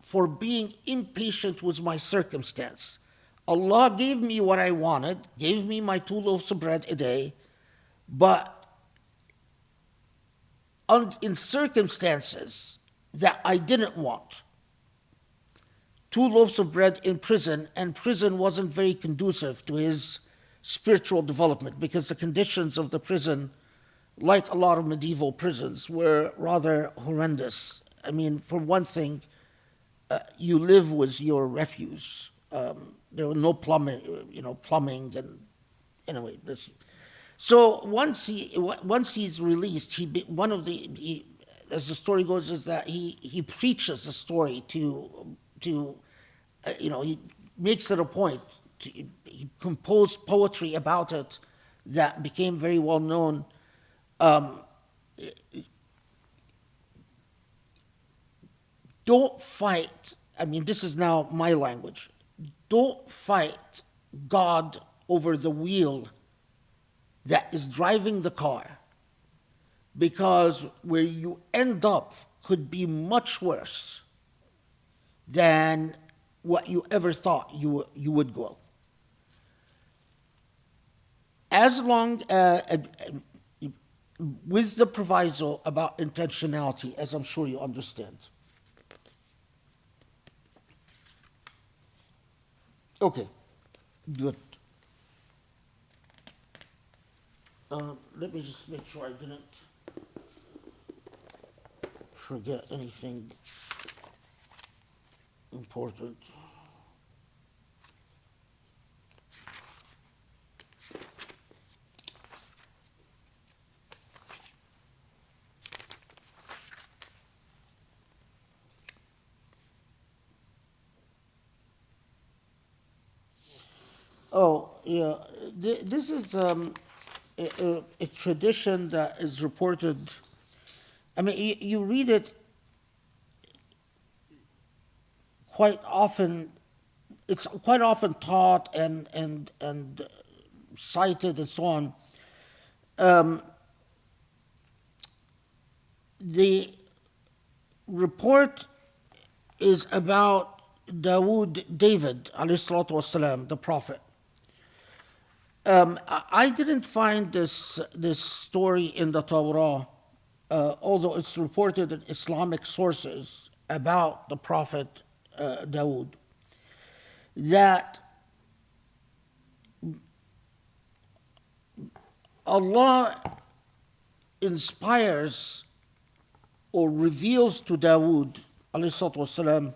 for being impatient with my circumstance. Allah gave me what I wanted, gave me my 2 loaves of bread a day, but in circumstances that I didn't want. 2 loaves of bread in prison, and prison wasn't very conducive to his spiritual development, because the conditions of the prison, like a lot of medieval prisons, were rather horrendous. I mean, for one thing, you live with your refuse. There was no plumbing, and anyway. So once he's released, as the story goes, is that he preaches the story to he makes it a point. He composed poetry about it that became very well known. Don't fight. I mean, this is now my language. Don't fight God over the wheel that is driving the car, because where you end up could be much worse than what you ever thought you would go. As long with the proviso about intentionality, as I'm sure you understand. Okay, good. Let me just make sure I didn't forget anything important. Oh, yeah. This is a tradition that is reported. I mean, you read it quite often. It's quite often taught and cited and so on. The report is about David, alayhi salatu wasalam, the prophet. I didn't find this story in the Torah, although it's reported in Islamic sources about the prophet Dawood, that Allah inspires or reveals to Dawood, alayhi salatu wasalam,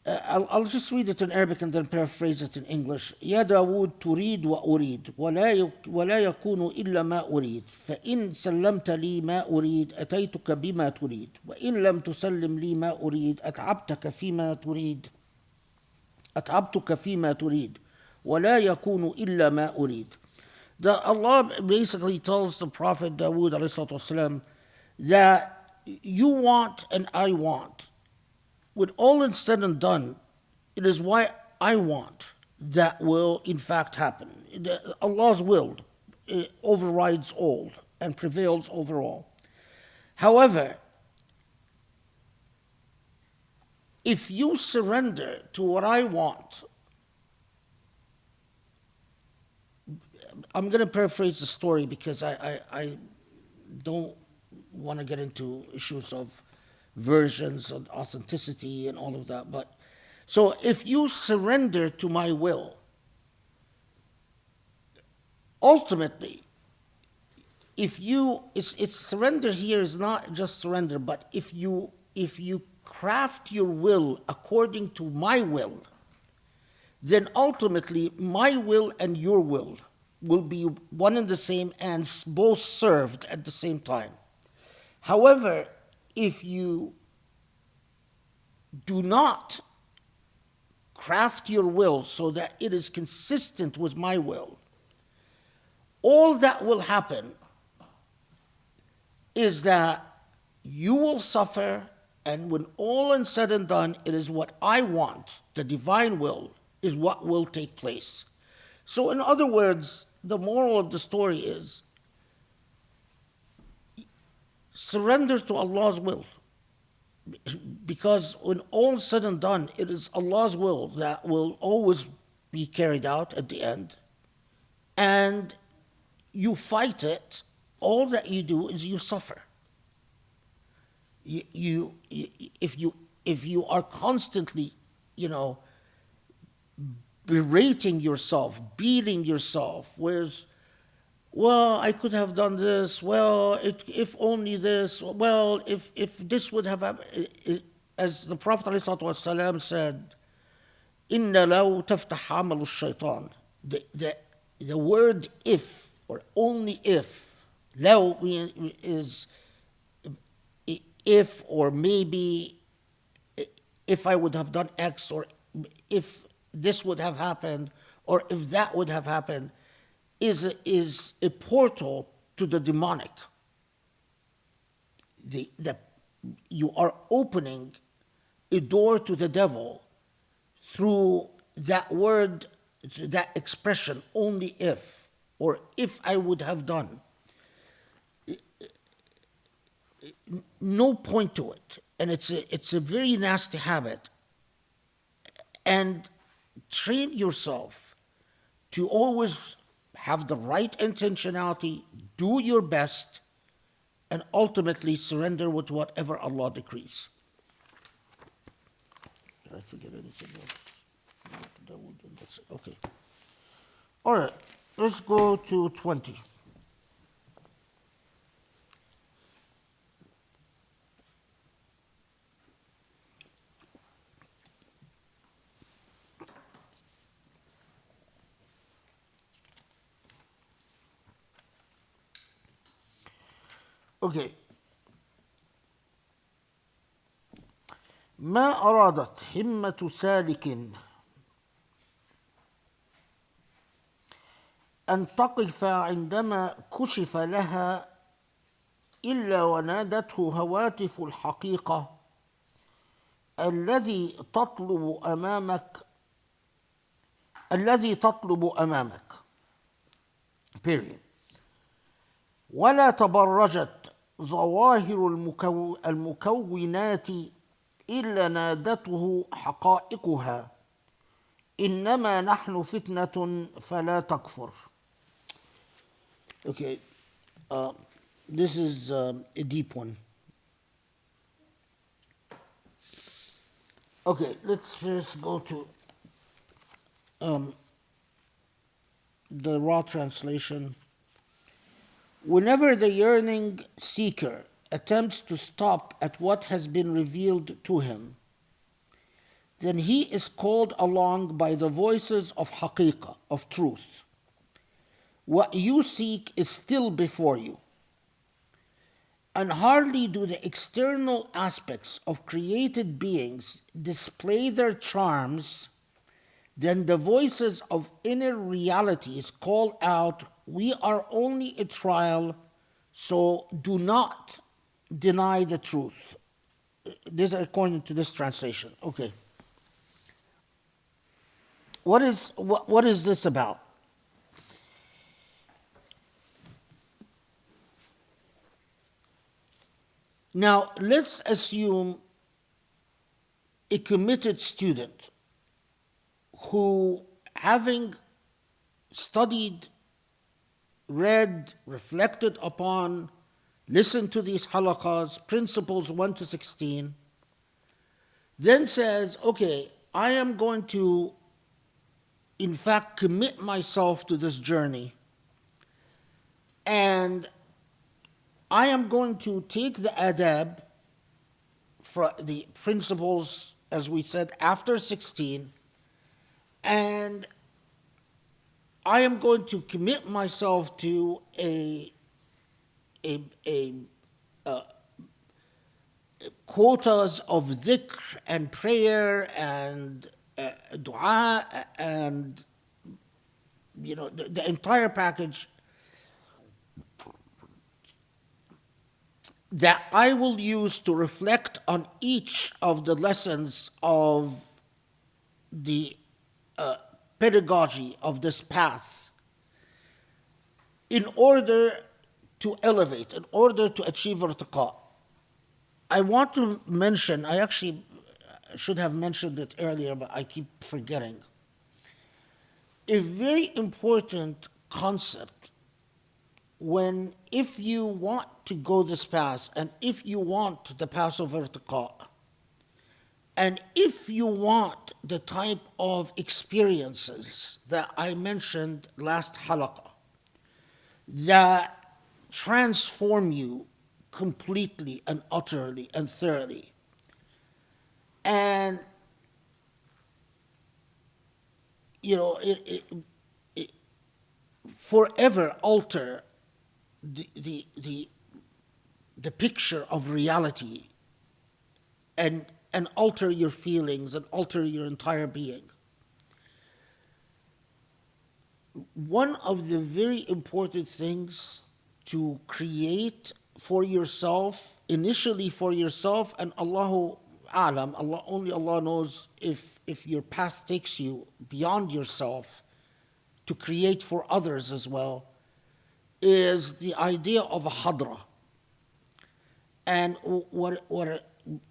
I'll just read it in Arabic and then paraphrase it in English. يا داود تريد وأريد ولا يكون إلا ما أريد فإن سلمت لي ما أريد أتيتك بما تريد وإن لم تسلم لي ما أريد أتعبتك فيما تريد ولا يكون إلا ما أريد. Allah basically tells the Prophet Dawood والسلام, that you want and I want. When all is said and done, it is what I want that will in fact happen. Allah's will overrides all and prevails over all. However, if you surrender to what I want, I'm going to paraphrase the story because I don't want to get into issues of versions and authenticity and all of that. But so if you surrender to my will, ultimately, it's surrender here is not just surrender, but if you craft your will according to my will, then ultimately my will and your will be one and the same and both served at the same time. However, if you do not craft your will so that it is consistent with my will, all that will happen is that you will suffer, and when all is said and done, it is what I want, the divine will, is what will take place. So in other words, the moral of the story is surrender to Allah's will. Because when all is said and done, it is Allah's will that will always be carried out at the end. And you fight it, all that you do is you suffer. If you are constantly, berating yourself, beating yourself with, well, I could have done this, well, if only this, well, if this would have happened, as the Prophet ﷺ said, إِنَّ لَوْ تَفْتَحْ عَمَلُ الشَّيْطَانِ. The word if, or only if, لو is if or maybe, if I would have done X, or if this would have happened, or if that would have happened, is a portal to the demonic. You are opening a door to the devil through that word, that expression, only if, or if I would have done. No point to it. And it's a very nasty habit. And train yourself to always have the right intentionality, do your best, and ultimately surrender with whatever Allah decrees. Did I forget anything else? That's it. Okay. All right, let's go to 20. Okay. ما أرادت همة سالك أن تقف عندما كشف لها إلا ونادته هواتف الحقيقة الذي تطلب أمامك. Period. ولا تبرجت ظواهر المكونات إلا نادته حقائقها إنما نحن فتنة فلا تكفر. Okay, this is a deep one. Okay, let's first go to the raw translation. Whenever the yearning seeker attempts to stop at what has been revealed to him, then he is called along by the voices of haqiqah, of truth. What you seek is still before you. And hardly do the external aspects of created beings display their charms, then the voices of inner realities call out, "We are only a trial, so do not deny the truth." This is according to this translation. Okay. What is this about? Now, let's assume a committed student who, having studied, read, reflected upon, listened to these halaqas, principles 1 to 16, then says, okay, I am going to, in fact, commit myself to this journey, and I am going to take the adab, the principles, as we said, after 16, and I am going to commit myself to a quotas of dhikr and prayer and dua and the entire package that I will use to reflect on each of the lessons of the pedagogy of this path in order to elevate, in order to achieve irtiqa. I want to mention, I actually should have mentioned it earlier, but I keep forgetting. A very important concept if you want to go this path, and if you want the path of irtiqa, and if you want the type of experiences that I mentioned last halaqah, that transform you completely and utterly and thoroughly, and it forever alter the picture of reality, and alter your feelings and alter your entire being. One of the very important things to create for yourself, initially for yourself, and Allahu A'lam, only Allah knows if your path takes you beyond yourself, to create for others as well, is the idea of a hadra. And what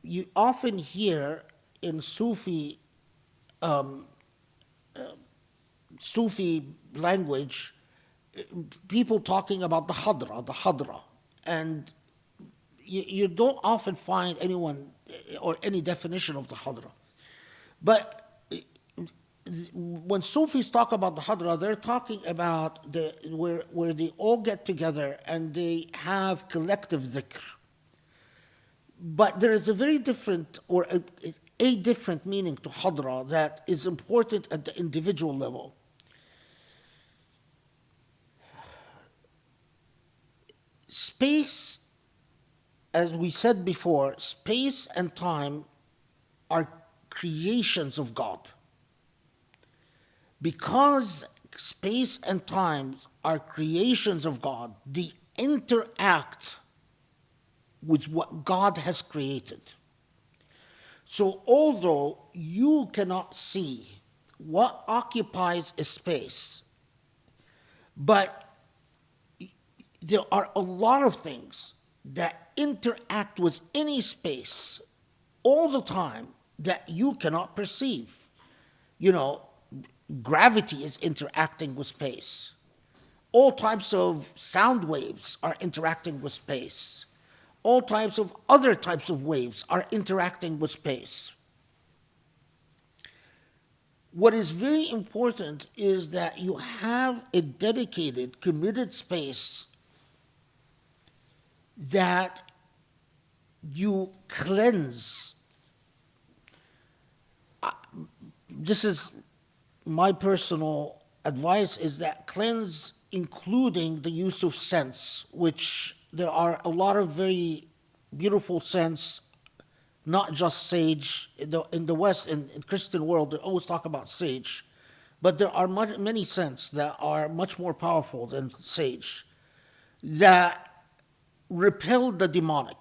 you often hear in Sufi language, people talking about the hadra, and you don't often find anyone or any definition of the hadra. But when Sufis talk about the hadra, they're talking about where they all get together and they have collective dhikr. But there is a very different, or a different meaning to hadra that is important at the individual level. Space, as we said before, space and time are creations of God. Because space and time are creations of God, they interact with what God has created. So although you cannot see what occupies a space, but there are a lot of things that interact with any space all the time that you cannot perceive. Gravity is interacting with space. All types of sound waves are interacting with space. All types of other types of waves are interacting with space. What is very important is that you have a dedicated, committed space that you cleanse. This is my personal advice, is that cleanse including the use of scents, which there are a lot of very beautiful scents, not just sage. In the West, in Christian world, they always talk about sage, but there are many scents that are much more powerful than sage, that repel the demonic,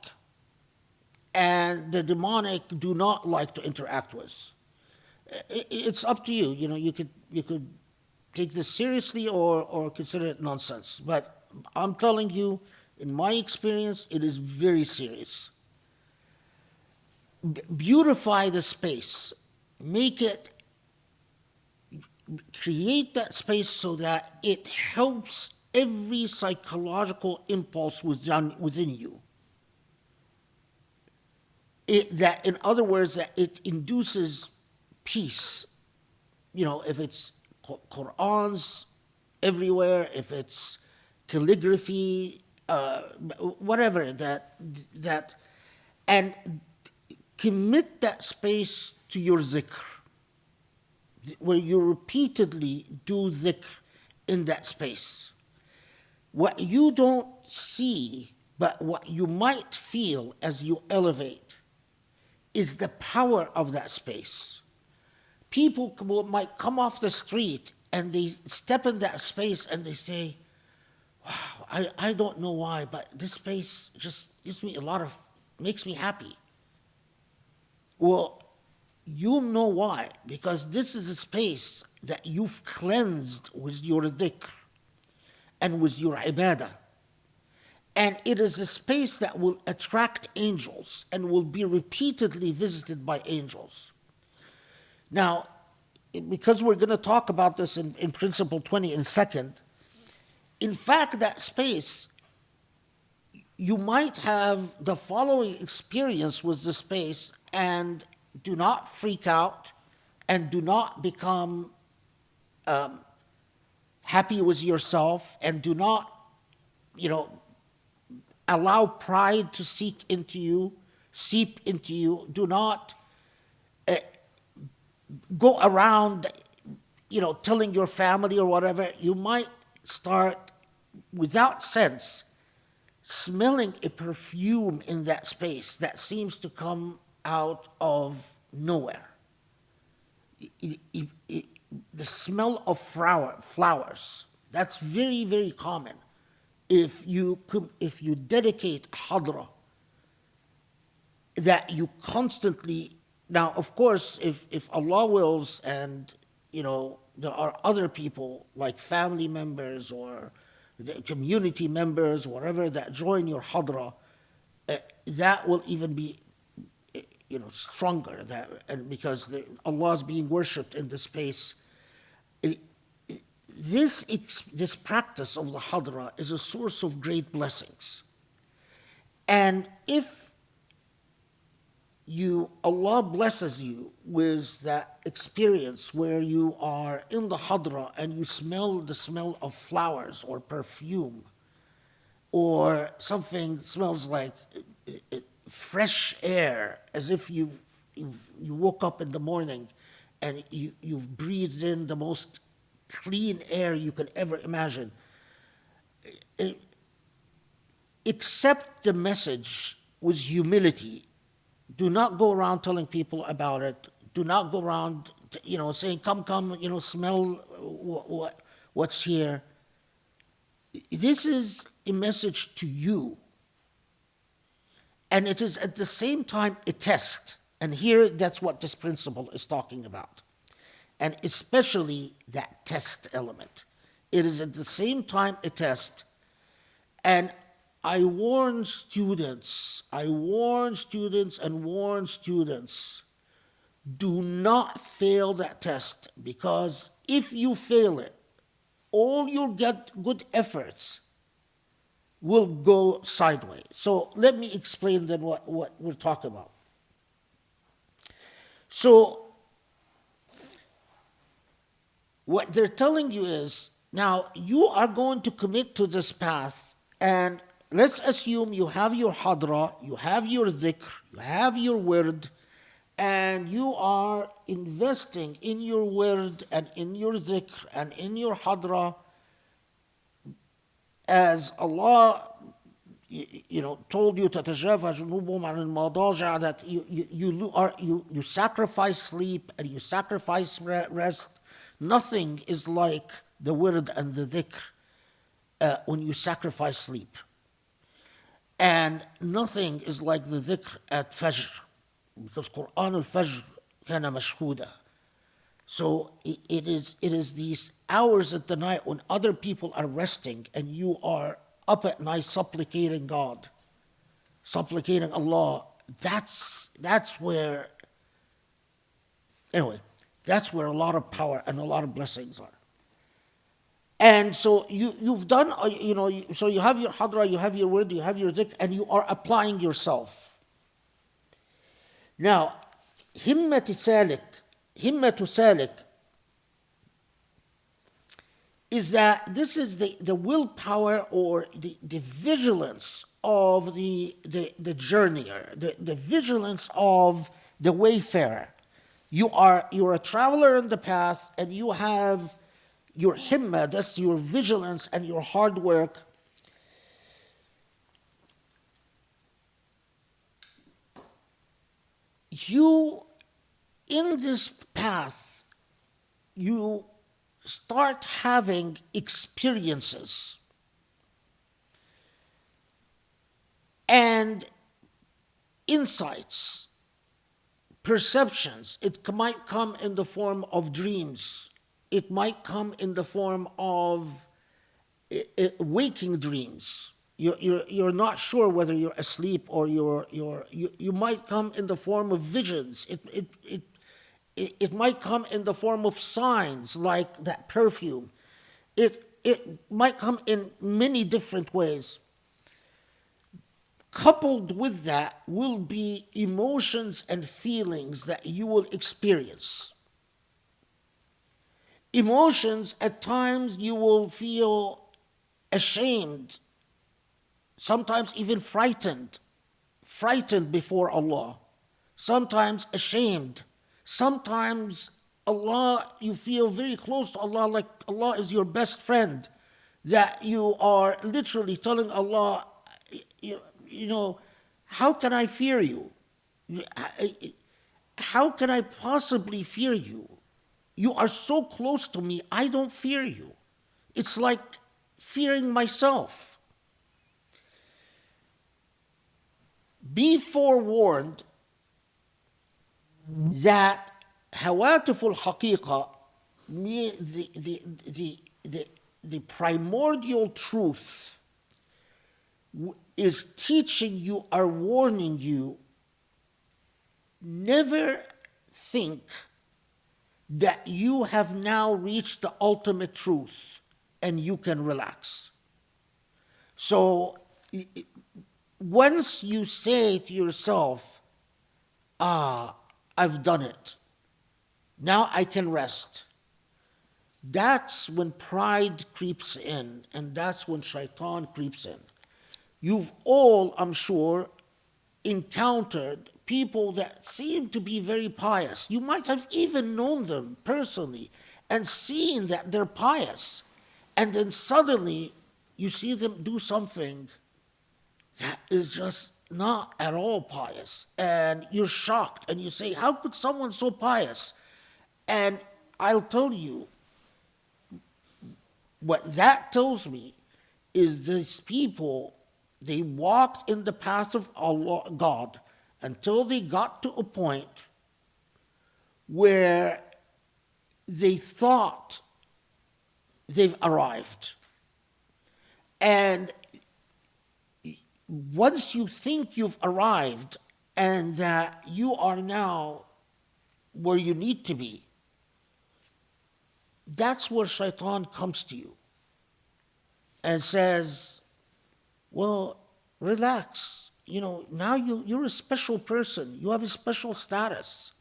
and the demonic do not like to interact with. It's up to you. You could take this seriously or consider it nonsense. But I'm telling you, in my experience, it is very serious. Beautify the space. Create that space so that it helps every psychological impulse within you. In other words, that it induces peace. If it's Qur'ans everywhere, if it's calligraphy, whatever, and commit that space to your zikr, where you repeatedly do zikr in that space. What you don't see, but what you might feel as you elevate, is the power of that space. People might come off the street and they step in that space and they say, wow, I don't know why, but this space just gives me makes me happy. Well, you know why, because this is a space that you've cleansed with your dhikr and with your ibadah. And it is a space that will attract angels and will be repeatedly visited by angels. Now, because we're going to talk about this in Principle 20 in a second, in fact, that space, you might have the following experience with the space, and do not freak out and do not become happy with yourself, and do not, allow pride to seep into you. Do not go around, telling your family or whatever. You might start, without sense, smelling a perfume in that space that seems to come out of nowhere. The smell of flowers, that's very, very common. If you dedicate hadra, that you constantly, now of course, if Allah wills, and there are other people like family members or the community members, whatever, that join your hadra, that will even be stronger, and because Allah is being worshipped in the space. This practice of the hadra is a source of great blessings. And if Allah blesses you with that experience where you are in the hadra and you smell the smell of flowers or perfume, or something smells like fresh air, as if you woke up in the morning and you've breathed in the most clean air you could ever imagine. Accept the message with humility. Do not go around telling people about it. Do not go around, saying, come, smell what's here. This is a message to you. And it is at the same time a test. And here, that's what this principle is talking about. And especially that test element. It is at the same time a test. And I warn students, do not fail that test, because if you fail it, all your good efforts will go sideways. So let me explain then what we're talking about. So what they're telling you is, now you are going to commit to this path, and let's assume you have your hadra, you have your dhikr, you have your wird, and you are investing in your wird and in your dhikr and in your hadra as Allah told you تتجافى جنوبهم عن المضاجع, that you sacrifice sleep and you sacrifice rest. Nothing is like the wird and the dhikr when you sacrifice sleep. And nothing is like the dhikr at Fajr, because Quran al-Fajr kana mashhuda. So it is these hours at the night when other people are resting and you are up at night supplicating God, supplicating Allah. That's where a lot of power and a lot of blessings are. And so you've done, so you have your hadra, you have your word, you have your dhikr, and you are applying yourself. Now, himmatu salik is that this is the willpower or the vigilance of the journeyer, the vigilance of the wayfarer. You're a traveler on the path, and you have your himma, that's your vigilance and your hard work. You, in this path, you start having experiences and insights, perceptions. It might come in the form of dreams. It might come in the form of waking dreams. You're not sure whether you're asleep or you might come in the form of visions. It might come in the form of signs like that perfume. It might come in many different ways. Coupled with that will be emotions and feelings that you will experience. Emotions, at times you will feel ashamed, sometimes even frightened before Allah, sometimes ashamed, sometimes Allah, you feel very close to Allah, like Allah is your best friend, that you are literally telling Allah, how can I fear you? How can I possibly fear you? You are so close to me, I don't fear you. It's like fearing myself. Be forewarned that hawatif al-haqiqa, the primordial truth, is teaching you or warning you, never think that you have now reached the ultimate truth and you can relax. So once you say to yourself, I've done it, now I can rest, that's when pride creeps in, and that's when shaitan creeps in. You've all, I'm sure, encountered people that seem to be very pious. You might have even known them personally and seen that they're pious. And then suddenly you see them do something that is just not at all pious. And you're shocked and you say, how could someone so pious? And I'll tell you, what that tells me is these people, they walked in the path of Allah, God, until they got to a point where they thought they've arrived. And once you think you've arrived and that you are now where you need to be, that's where shaitan comes to you and says, well, relax. Now you're a special person. You have a special status.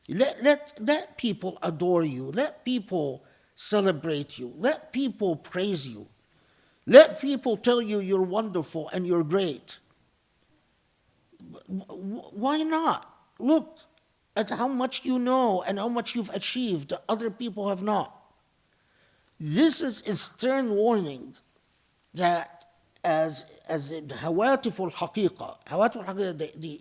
Let people adore you. Let people celebrate you. Let people praise you. Let people tell you you're wonderful and you're great. Why not? Look at how much you know and how much you've achieved that other people have not. This is a stern warning that as in هواتف الحقيقة, هواتف الحقيقة,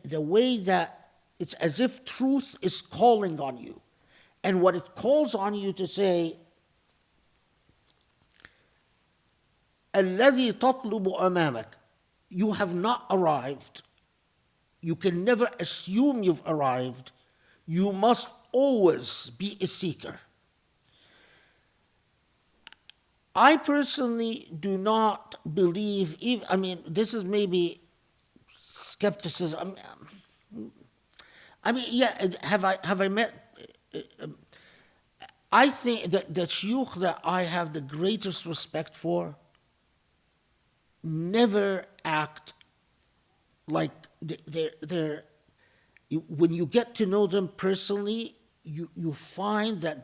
the way that it's as if truth is calling on you. And what it calls on you to say, الذي تطلب أمامك, you have not arrived. You can never assume you've arrived. You must always be a seeker. I personally do not believe, this is maybe skepticism. Have I met? I think that the shuyukh that I have the greatest respect for never act like they're when you get to know them personally, you find that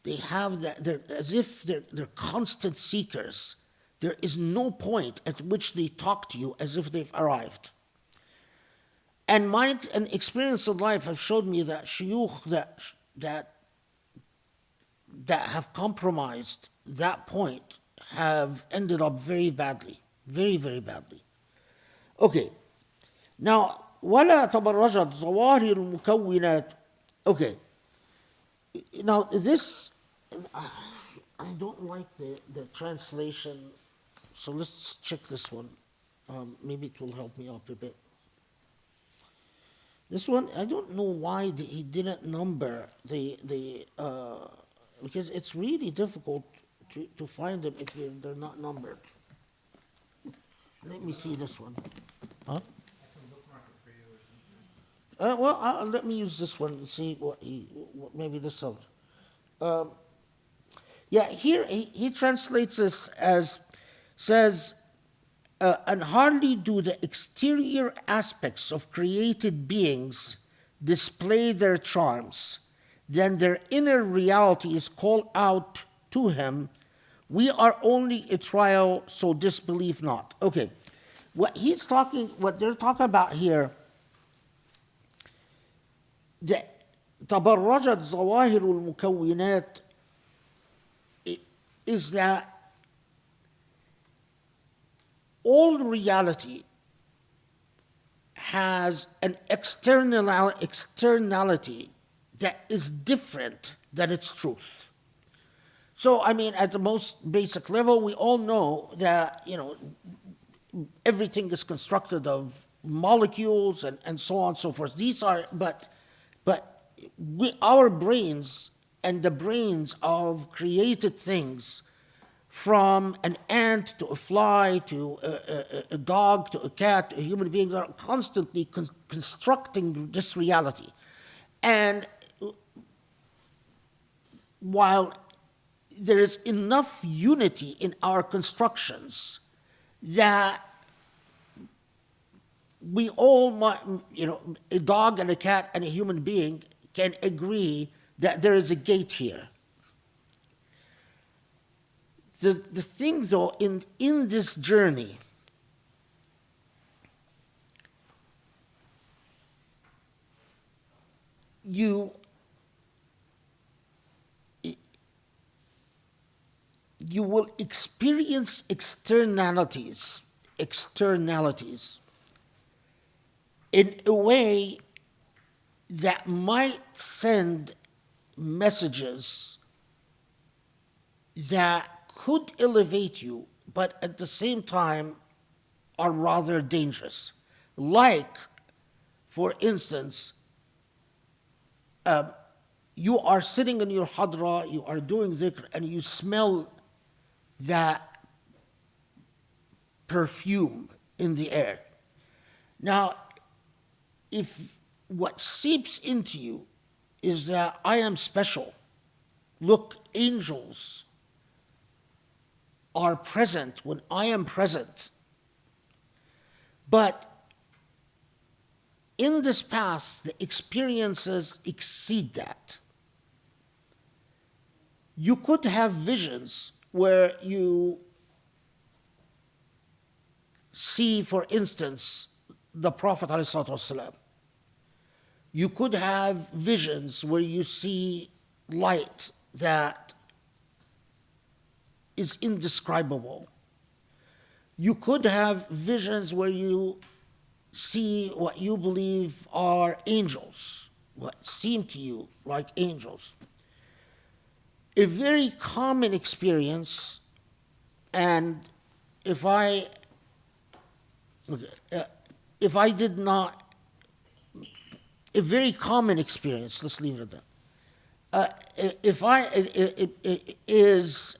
they have that, they're as if they're constant seekers. There is no point at which they talk to you as if they've arrived. And my experience of life have showed me that shuyukh that have compromised that point have ended up very badly, very, very badly. Okay, now, ولا تبرجت ظواهر المكونات. Okay, now this, I don't like the translation, so let's check this one. Maybe it will help me out a bit. This one, I don't know why he didn't number because it's really difficult to find them if they're not numbered. Let me see this one. Huh? Let me use this one and see what maybe this helps. Here he translates this as, says, and hardly do the exterior aspects of created beings display their charms, then their inner reality is called out to him. We are only a trial, so disbelieve not. Okay, what they're talking about here, the تبرجت ظواهر المكونات, is that all reality has an externality that is different than its truth. So, at the most basic level, we all know that, everything is constructed of molecules and so on and so forth. These are, but our brains and the brains of created things, from an ant to a fly to a dog to a cat, a human being, are constantly constructing this reality. And while there is enough unity in our constructions that we all, a dog and a cat and a human being can agree that there is a gate here. The thing, though, in this journey, you will experience externalities in a way that might send messages that could elevate you, but at the same time are rather dangerous. Like, for instance, you are sitting in your hadra, you are doing dhikr, and you smell that perfume in the air. Now, if what seeps into you is that I am special, look, angels are present when I am present. But in this path, the experiences exceed that. You could have visions where you see, for instance, the Prophet ﷺ. You could have visions where you see light that is indescribable. You could have visions where you see what you believe are angels, what seem to you like angels. A very common experience, and if I did not, a very common experience, let's leave it at that. Is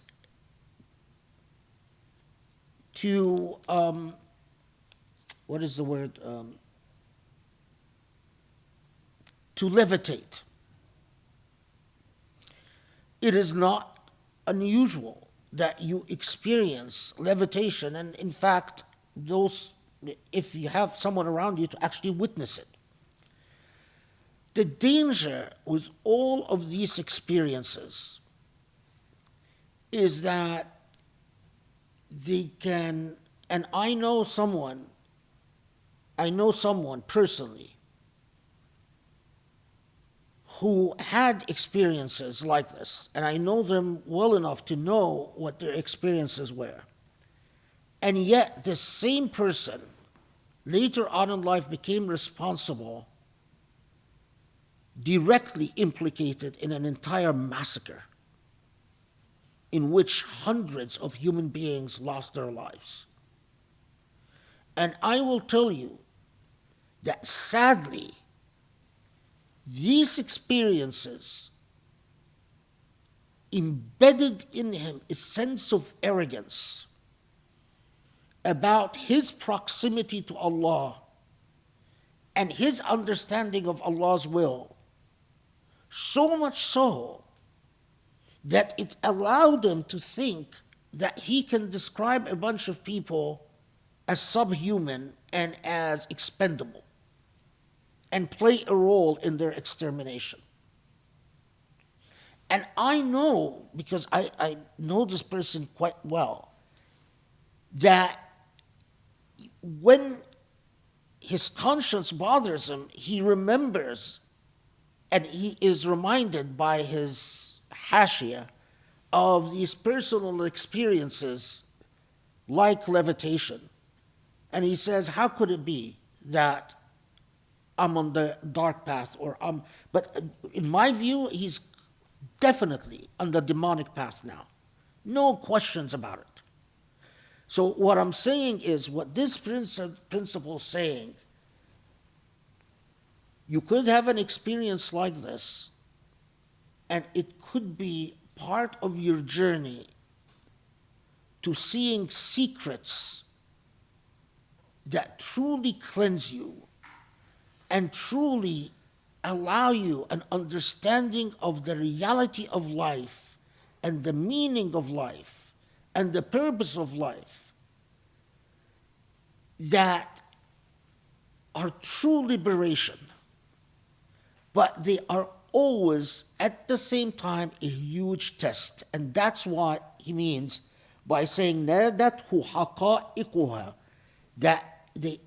to, what is the word? To levitate. It is not unusual that you experience levitation, and in fact, if you have someone around you to actually witness it. The danger with all of these experiences is that they can, and I know someone personally who had experiences like this, and I know them well enough to know what their experiences were. And yet, the same person later on in life became responsible, directly implicated in an entire massacre in which hundreds of human beings lost their lives. And I will tell you that sadly, these experiences embedded in him a sense of arrogance about his proximity to Allah and his understanding of Allah's will, so much so that it allowed him to think that he can describe a bunch of people as subhuman and as expendable and play a role in their extermination. And I know, because I know this person quite well, that when his conscience bothers him, he remembers and he is reminded by his hashia of these personal experiences like levitation. And he says, how could it be that I'm on the dark path, but in my view, he's definitely on the demonic path now. No questions about it. So what I'm saying is, what this principle is saying, you could have an experience like this, and it could be part of your journey to seeing secrets that truly cleanse you and truly allow you an understanding of the reality of life and the meaning of life and the purpose of life that are true liberation, but they are always at the same time a huge test. And that's what he means by saying نَادَتْهُ حَقَائِقُهَا, that the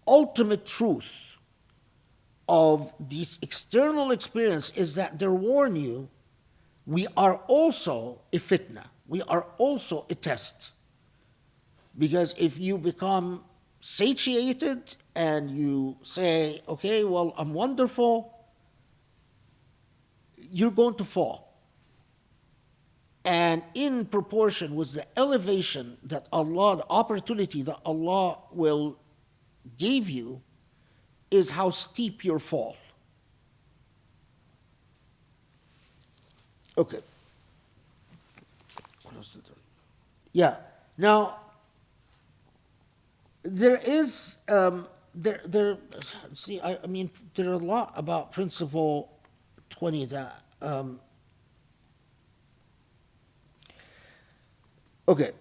ultimate truth of this external experience is that they warn you, we are also a fitna, we are also a test. Because if you become satiated and you say, okay, well, I'm wonderful, you're going to fall. And in proportion with the elevation that Allah, the opportunity that Allah will give you, is how steep your fall. Okay. What else did I? Yeah. Now, there is see, I mean, there are a lot about Principle 20 that okay.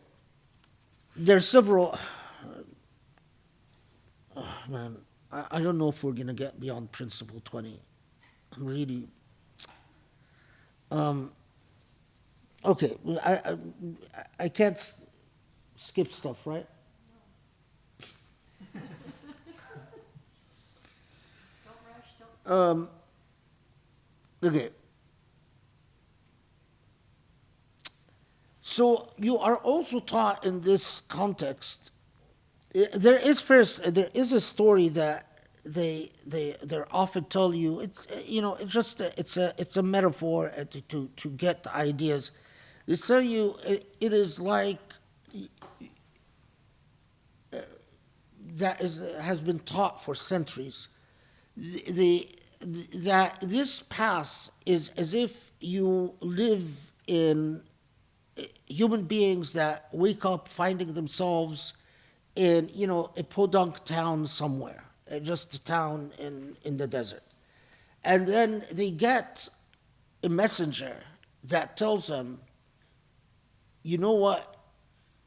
There are several. Oh, man, I don't know if we're going to get beyond Principle 20. I'm really. Okay, I can't skip stuff, right? Don't rush, don't. Okay. So you are also taught in this context. There is a story that they often tell you. It's it's just it's a metaphor to get the ideas. They tell you it is like that is has been taught for centuries. The that this past is as if you live in human beings that wake up finding themselves in a podunk town somewhere, just a town in the desert, and then they get a messenger that tells them, you know what,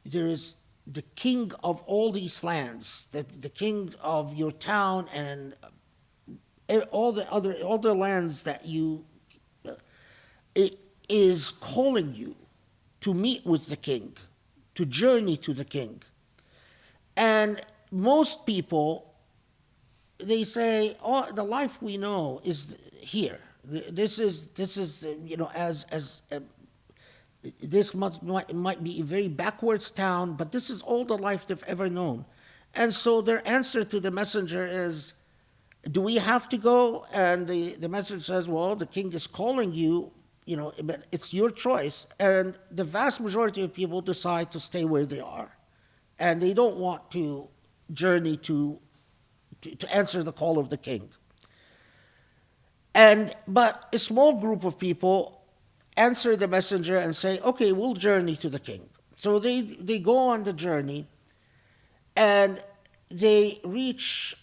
there is the king of all these lands, the king of your town and all the lands that you it is calling you to meet with the king, to journey to the king. And most people, they say, "Oh, the life we know is here. This is as this might be a very backwards town, but this is all the life they've ever known." And so their answer to the messenger is, do we have to go? And the message says, well, the king is calling you, but it's your choice. And the vast majority of people decide to stay where they are. And they don't want to journey to answer the call of the king. But a small group of people answer the messenger and say, okay, we'll journey to the king. So they go on the journey and they reach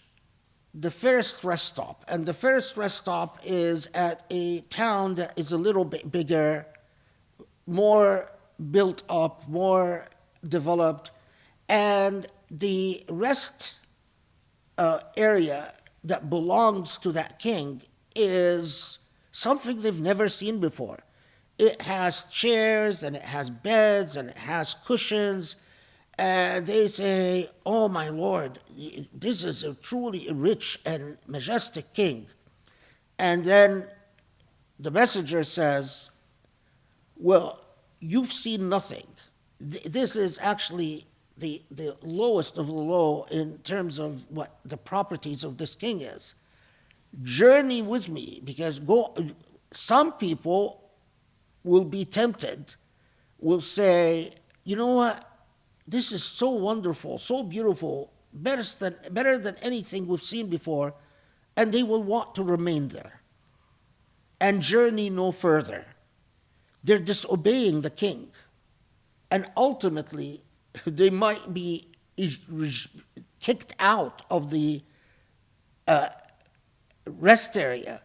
the first rest stop. And the first rest stop is at a town that is a little bit bigger, more built up, more developed. And the rest area that belongs to that king is something they've never seen before. It has chairs and it has beds and it has cushions. And they say, oh my Lord, this is a truly rich and majestic king. And then the messenger says, well, you've seen nothing. This is actually the lowest of the low in terms of what the properties of this king is. Journey with me, because some people will be tempted, will say, you know what, this is so wonderful, so beautiful, better than anything we've seen before, and they will want to remain there and journey no further. They're disobeying the king. And ultimately, they might be kicked out of the rest area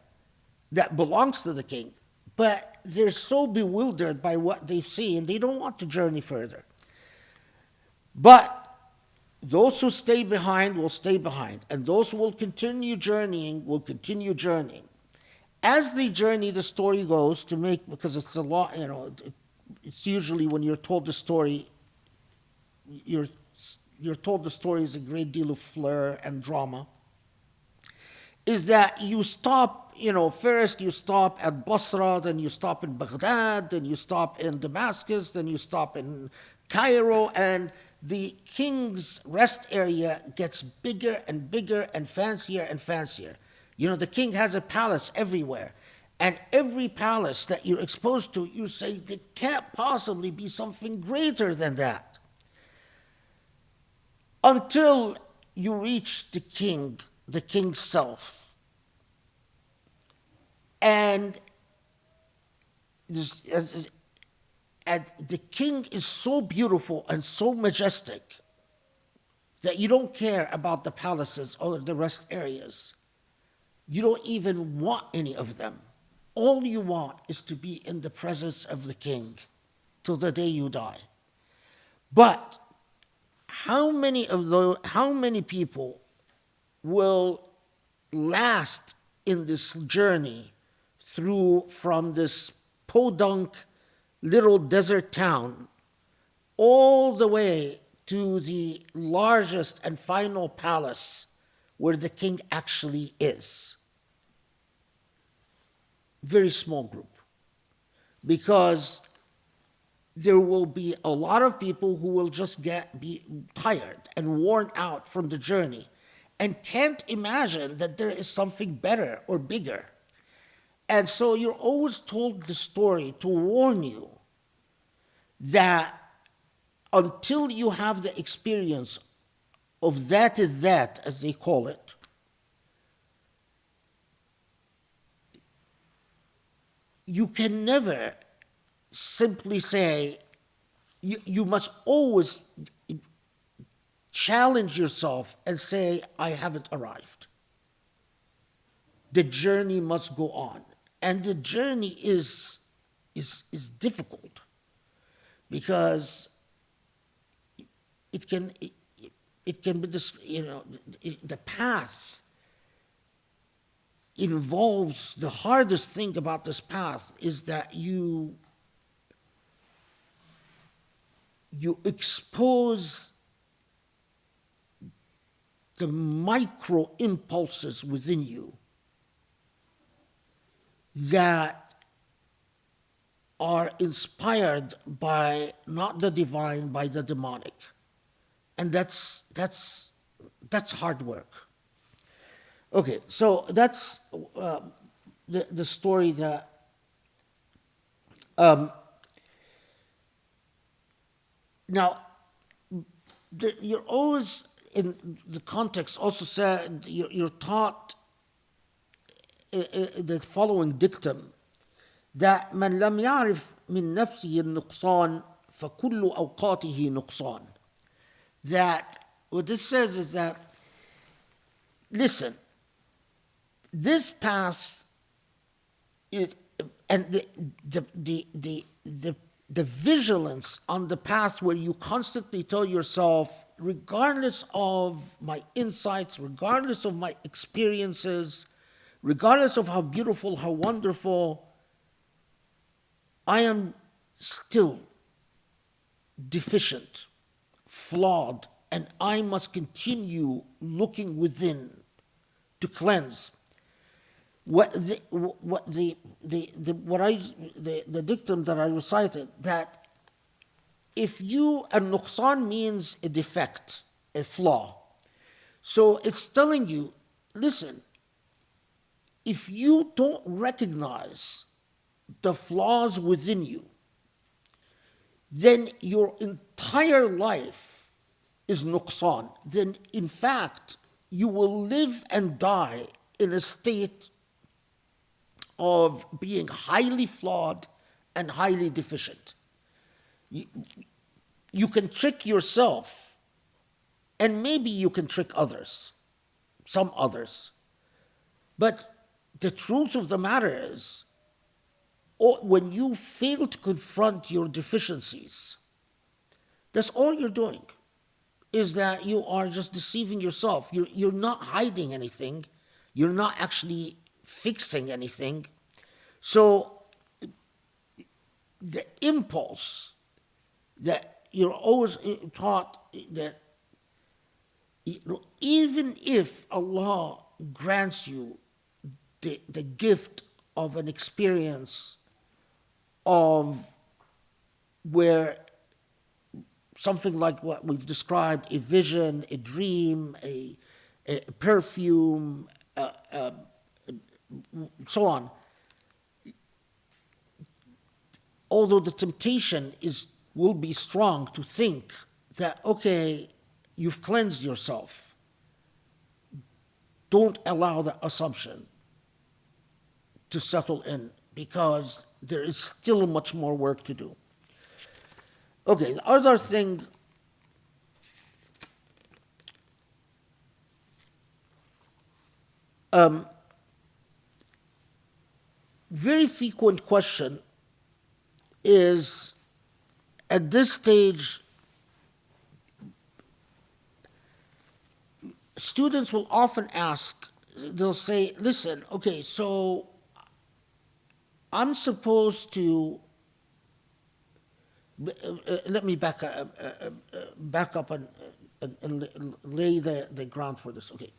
that belongs to the king. But they're so bewildered by what they've seen, they don't want to journey further. But those who stay behind will stay behind, and those who will continue journeying will continue journeying. As they journey, the story goes because it's a lot, it's usually when you're told the story, you're told the story is a great deal of flair and drama, is that you stop, first you stop at Basra, then you stop in Baghdad, then you stop in Damascus, then you stop in Cairo, and the king's rest area gets bigger and bigger and fancier and fancier. The king has a palace everywhere. And every palace that you're exposed to, you say, there can't possibly be something greater than that. Until you reach the king's self. And the king is so beautiful and so majestic that you don't care about the palaces or the rest areas. You don't even want any of them. All you want is to be in the presence of the king till the day you die. But how many people will last in this journey from this podunk little desert town all the way to the largest and final palace where the king actually is. Very small group. Because there will be a lot of people who will just be tired and worn out from the journey and can't imagine that there is something better or bigger. And so you're always told the story to warn you that until you have the experience of that is that, as they call it, you can never simply say, you must always challenge yourself and say, I haven't arrived. The journey must go on. And the journey is difficult because it can be this, the path involves, the hardest thing about this path is that you expose the micro impulses within you that are inspired by not the divine, by the demonic. And that's hard work. Okay, so that's the story that now you're always in the context also said you're taught the following dictum that من لم يعرف من نفسه النقصان فكل أوقاته نقصان. That what this says is that, listen, this path and the vigilance on the path where you constantly tell yourself, regardless of my insights, regardless of my experiences, regardless of how beautiful, how wonderful, I am still deficient, flawed, and I must continue looking within to cleanse. The dictum that I recited, that if al-nuqsan means a defect, a flaw. So it's telling you, listen, if you don't recognize the flaws within you, then your entire life is nuqsan. Then in fact, you will live and die in a state of being highly flawed and highly deficient. You can trick yourself, and maybe you can trick others, some others. But the truth of the matter is, when you fail to confront your deficiencies, that's all you're doing, is that you are just deceiving yourself. You're not hiding anything. You're not actually fixing anything. So the impulse that you're always taught that even if Allah grants you the gift of an experience of where something like what we've described, a vision, a dream, a perfume, so on. Although the temptation will be strong to think that, okay, you've cleansed yourself. Don't allow the assumption to settle in, because there is still much more work to do. Okay, the other thing, very frequent question is, at this stage, students will often ask, they'll say, listen, okay, so I'm supposed to let me back up and lay the ground for this. Okay,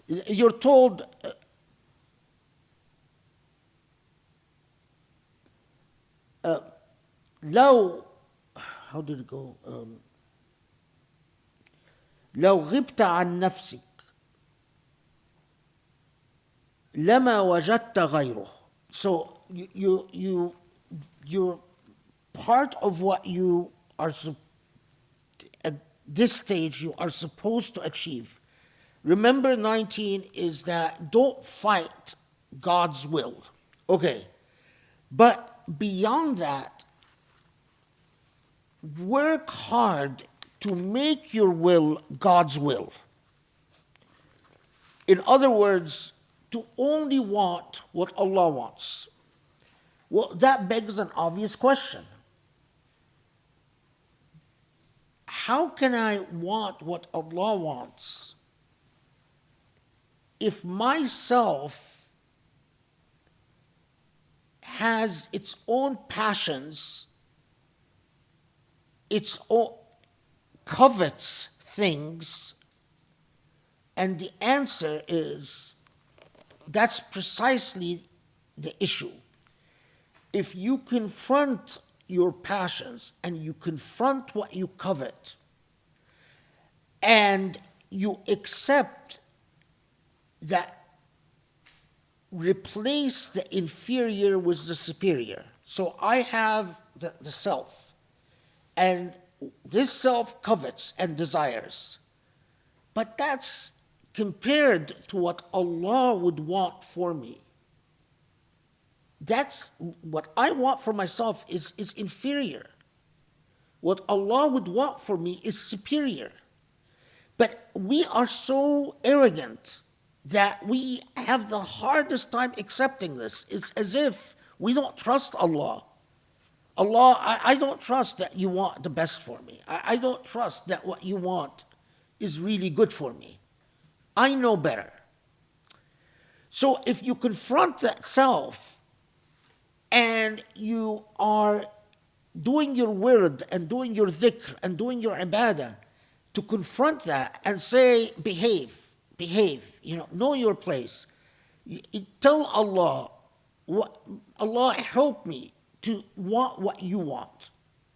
you're told لو how did it go? لو غبت عن نفسك لما وجدت غيره. So you're part of what you are at this stage you are supposed to achieve. Remember 19 is that don't fight God's will. Okay. But beyond that, work hard to make your will God's will. In other words, to only want what Allah wants. Well, that begs an obvious question. How can I want what Allah wants if myself has its own passions, its own covets things? And the answer is that's precisely the issue. If you confront your passions and you confront what you covet and you accept that, replace the inferior with the superior. So I have the self, and this self covets and desires. But that's compared to what Allah would want for me. That's what I want for myself is inferior. What Allah would want for me is superior. But we are so arrogant that we have the hardest time accepting this. It's as if we don't trust Allah. Allah, I don't trust that you want the best for me. I don't trust that what you want is really good for me. I know better. So if you confront that self and you are doing your wird and doing your dhikr and doing your ibadah, to confront that and say, behave, know your place. Tell Allah, Allah help me to want what you want.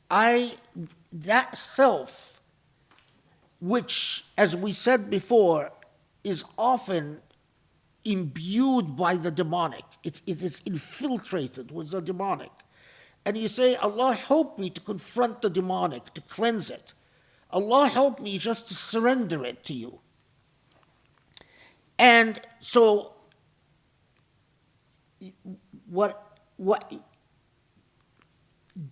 That self, which, as we said before, is often imbued by the demonic. It is infiltrated with the demonic. And you say, Allah help me to confront the demonic, to cleanse it. Allah help me just to surrender it to you. And so, what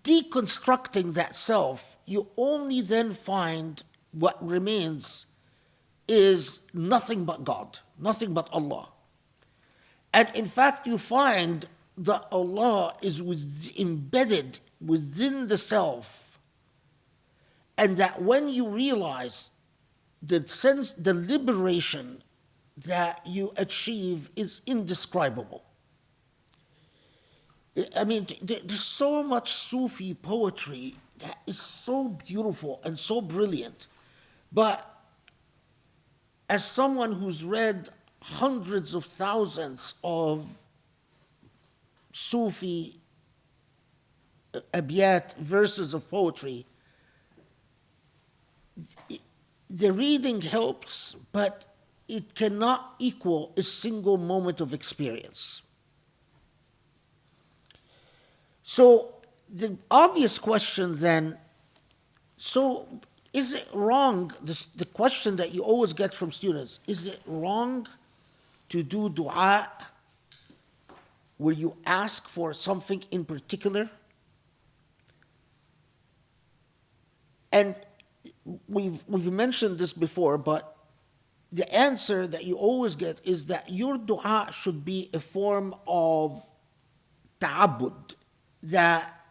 deconstructing that self, you only then find what remains is nothing but God, nothing but Allah. And in fact, you find that Allah is embedded within the self, and that when you realize the liberation that you achieve is indescribable. I mean, there's so much Sufi poetry that is so beautiful and so brilliant, but as someone who's read hundreds of thousands of Sufi abiyat, verses of poetry, the reading helps, but it cannot equal a single moment of experience. So the obvious question then, so is it wrong, the question that you always get from students, is it wrong to do dua where you ask for something in particular? And we've mentioned this before, but the answer that you always get is that your dua should be a form of ta'abbud, that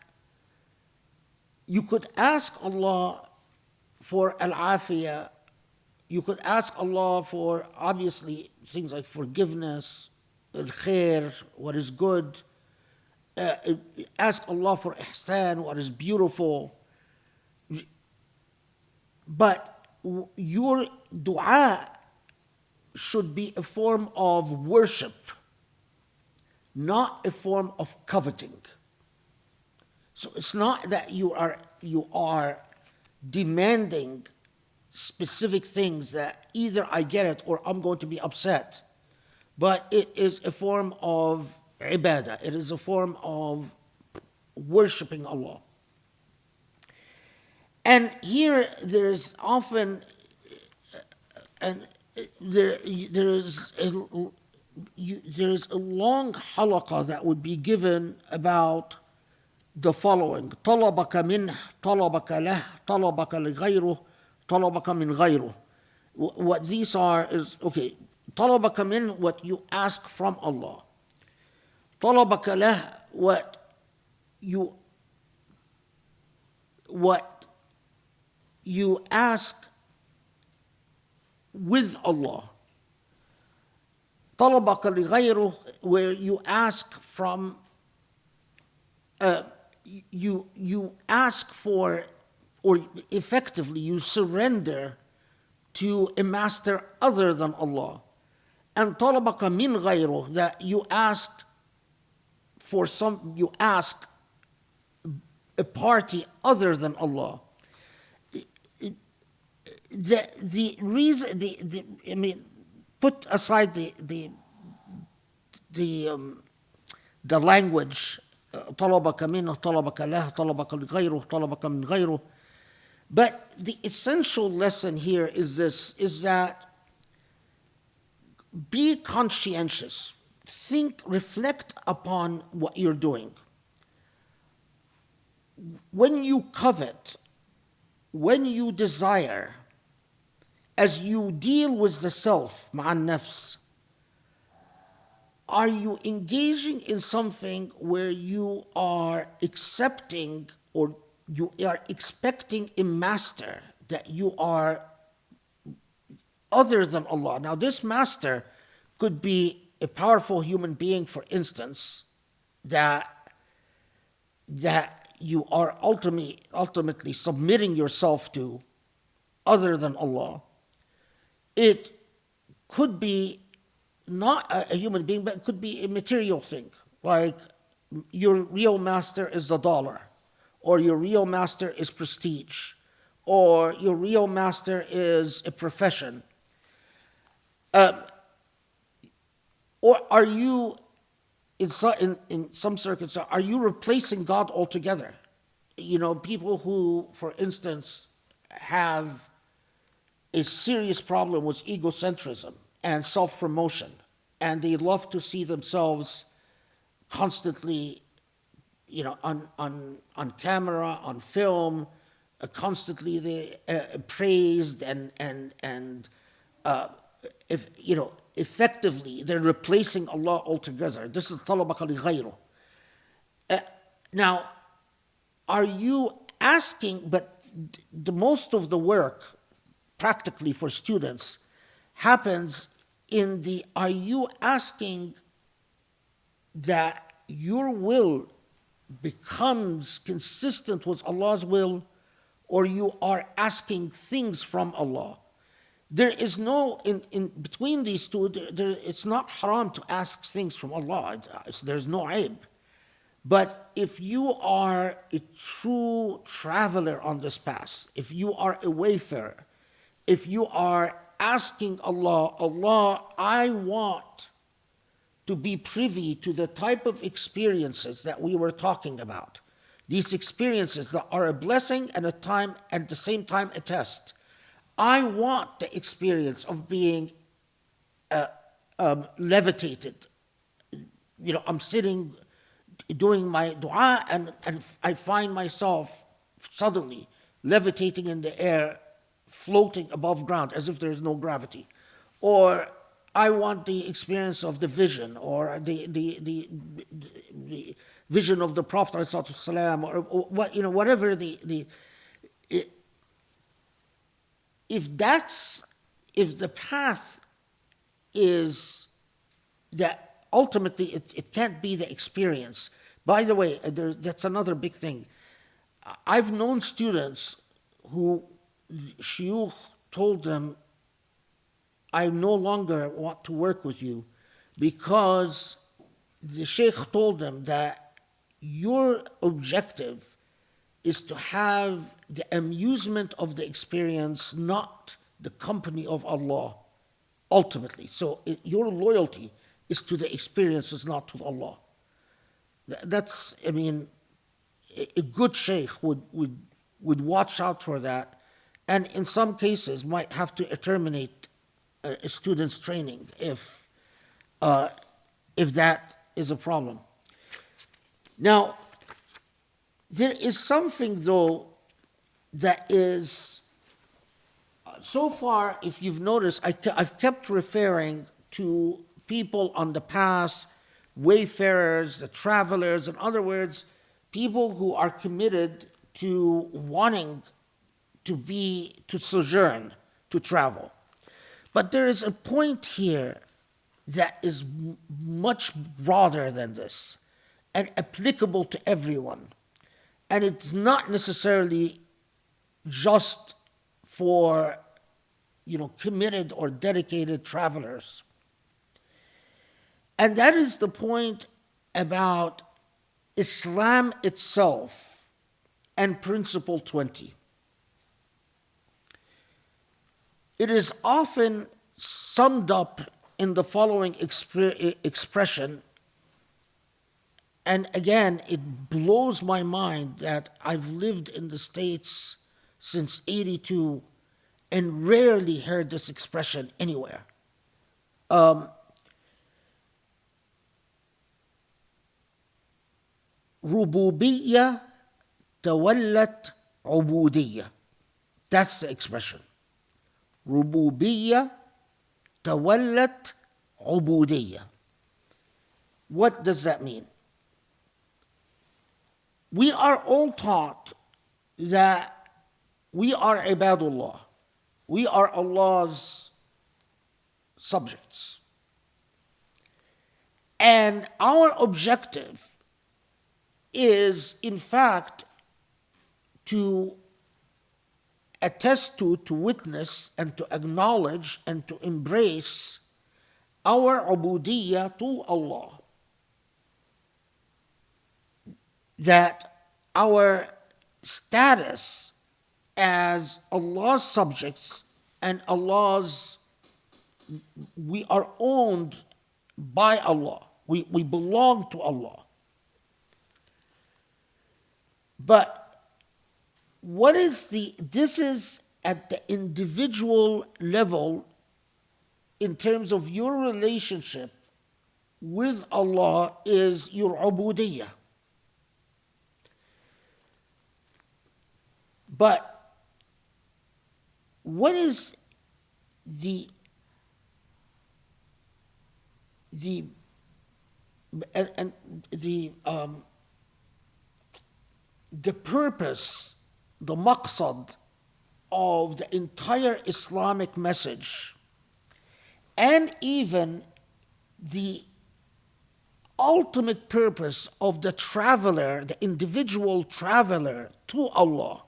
you could ask Allah for al-afiyah, you could ask Allah for, obviously, things like forgiveness, al-khair, what is good, ask Allah for ihsan, what is beautiful, But your dua should be a form of worship, not a form of coveting. So it's not that you are demanding specific things that either I get it or I'm going to be upset, but it is a form of ibadah. It is a form of worshiping Allah. And here there's often there is a long halaqah that would be given about the following: طلبك منه, طلبك له, طلبك لغيره, طلبك من غيره. What these are is, okay, طلبك من, what you ask from Allah. طلبك له, what you ask with Allah. طلبك لغيره, where you ask from you ask for, or effectively you surrender to a master other than Allah. And طلبك من غيره, that you ask a party other than Allah. The reason, I mean, put aside the language, طلبك منه, طلبك له, طلبك لغيره, طلبك من غيره. But the essential lesson here is this: is that be conscientious, reflect upon what you're doing. When you covet, when you desire, as you deal with the self, مع النفس, are you engaging in something where you are accepting or you are expecting a master that you are other than Allah? Now, this master could be a powerful human being, for instance, that you are ultimately submitting yourself to other than Allah. It could be not a human being, but it could be a material thing, like your real master is the dollar, or your real master is prestige, or your real master is a profession. Or are you, in some circuits, are you replacing God altogether? You know, people who, for instance, have a serious problem with egocentrism and self-promotion, and they love to see themselves constantly, you know, on camera, on film, constantly praised and if you know, effectively they're replacing Allah altogether. This is طلبك لغيره. Now, are you asking? But the most of the work, practically for students, happens in the: are you asking that your will becomes consistent with Allah's will, or you are asking things from Allah? There is no, in between these two, it's not haram to ask things from Allah. There's no aib. But if you are a true traveler on this path, if you are a wayfarer, if you are asking Allah, Allah, I want to be privy to the type of experiences that we were talking about. These experiences that are a blessing and at the same time a test. I want the experience of being levitated. You know, I'm sitting doing my dua and I find myself suddenly levitating in the air, floating above ground as if there is no gravity. Or I want the experience of the vision, or the vision of the Prophet ﷺ, or what, you know, whatever if the path is that ultimately it can't be the experience. By the way, that's another big thing. I've known students who shuyukh told them, I no longer want to work with you, because the sheikh told them that your objective is to have the amusement of the experience, not the company of Allah, ultimately. So your loyalty is to the experiences, not to Allah. That's, I mean, a good sheikh would watch out for that, and in some cases might have to terminate a student's training if that is a problem. Now, there is something, though, that is, so far, if you've noticed, I've kept referring to people on the path, wayfarers, the travelers, in other words, people who are committed to wanting to sojourn, to travel. But there is a point here that is much broader than this and applicable to everyone. And it's not necessarily just for, committed or dedicated travelers. And that is the point about Islam itself and Principle 20. It is often summed up in the following expression, and again, it blows my mind that I've lived in the States since '82 and rarely heard this expression anywhere. Rububiyya tawallat ubudiyya. That's the expression. Rububiyya tawallat ubudiyya. What does that mean? We are all taught that we are ibadullah. We are Allah's subjects. And our objective is, in fact, to attest to witness, and to acknowledge, and to embrace our ubudiyyah to Allah. That our status as Allah's subjects and we are owned by Allah. We belong to Allah. But this is at the individual level in terms of your relationship with Allah, is your ubudiyyah. But what is the purpose, the maqsad of the entire Islamic message, and even the ultimate purpose of the traveler, the individual traveler to Allah?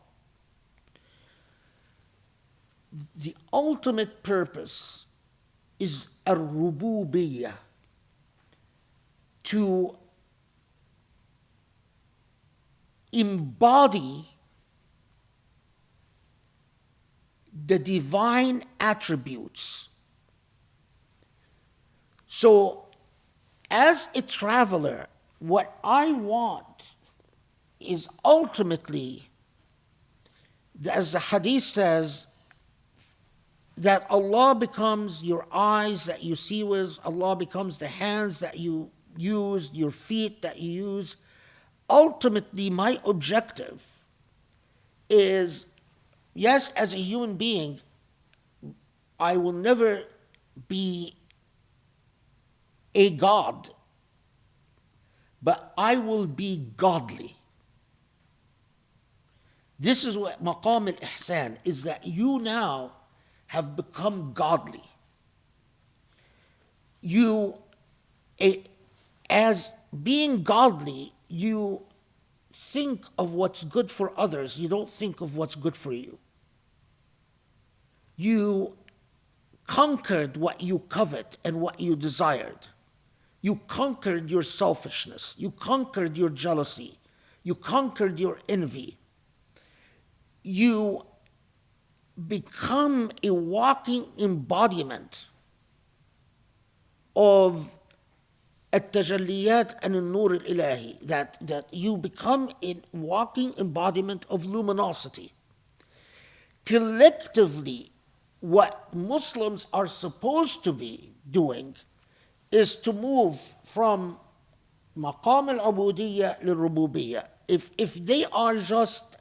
The ultimate purpose is ar-rububiyyah, to embody the divine attributes. So, as a traveler, what I want is ultimately, as the hadith says, that Allah becomes your eyes that you see with, Allah becomes the hands that you use, your feet that you use. Ultimately, my objective is, yes, as a human being, I will never be a god, but I will be godly. This is what maqam al-ihsan is, that you now have become godly. As being godly, you think of what's good for others. You don't think of what's good for you. You conquered what you covet and what you desired. You conquered your selfishness. You conquered your jealousy. You conquered your envy. You become a walking embodiment of التجليات and النور الإلهي, that you become a walking embodiment of luminosity. Collectively, what Muslims are supposed to be doing is to move from مقام العبودية للربوبية. If they are just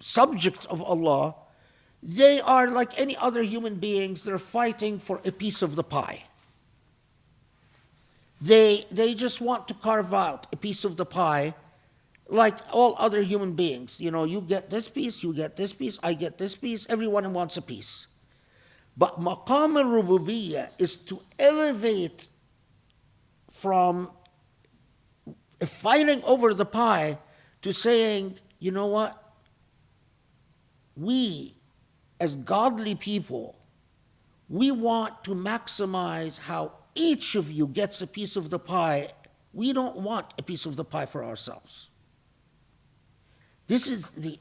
subjects of Allah, they are like any other human beings. They're fighting for a piece of the pie. They just want to carve out a piece of the pie like all other human beings. You know, you get this piece, you get this piece, I get this piece, everyone wants a piece. But maqam al-rububiyyah is to elevate from fighting over the pie to saying, you know what? We, as godly people, we want to maximize how each of you gets a piece of the pie. We don't want a piece of the pie for ourselves. This is the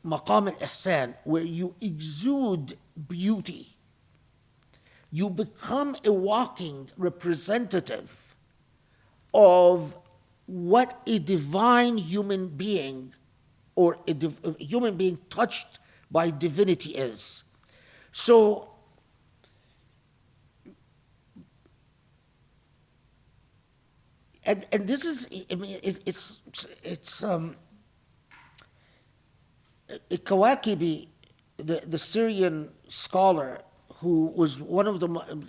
maqam al-ihsan, where you exude beauty. You become a walking representative of what a divine human being or a human being touched by divinity is. So, and this is, I mean, it's Kawakibi, the Syrian scholar who was one of the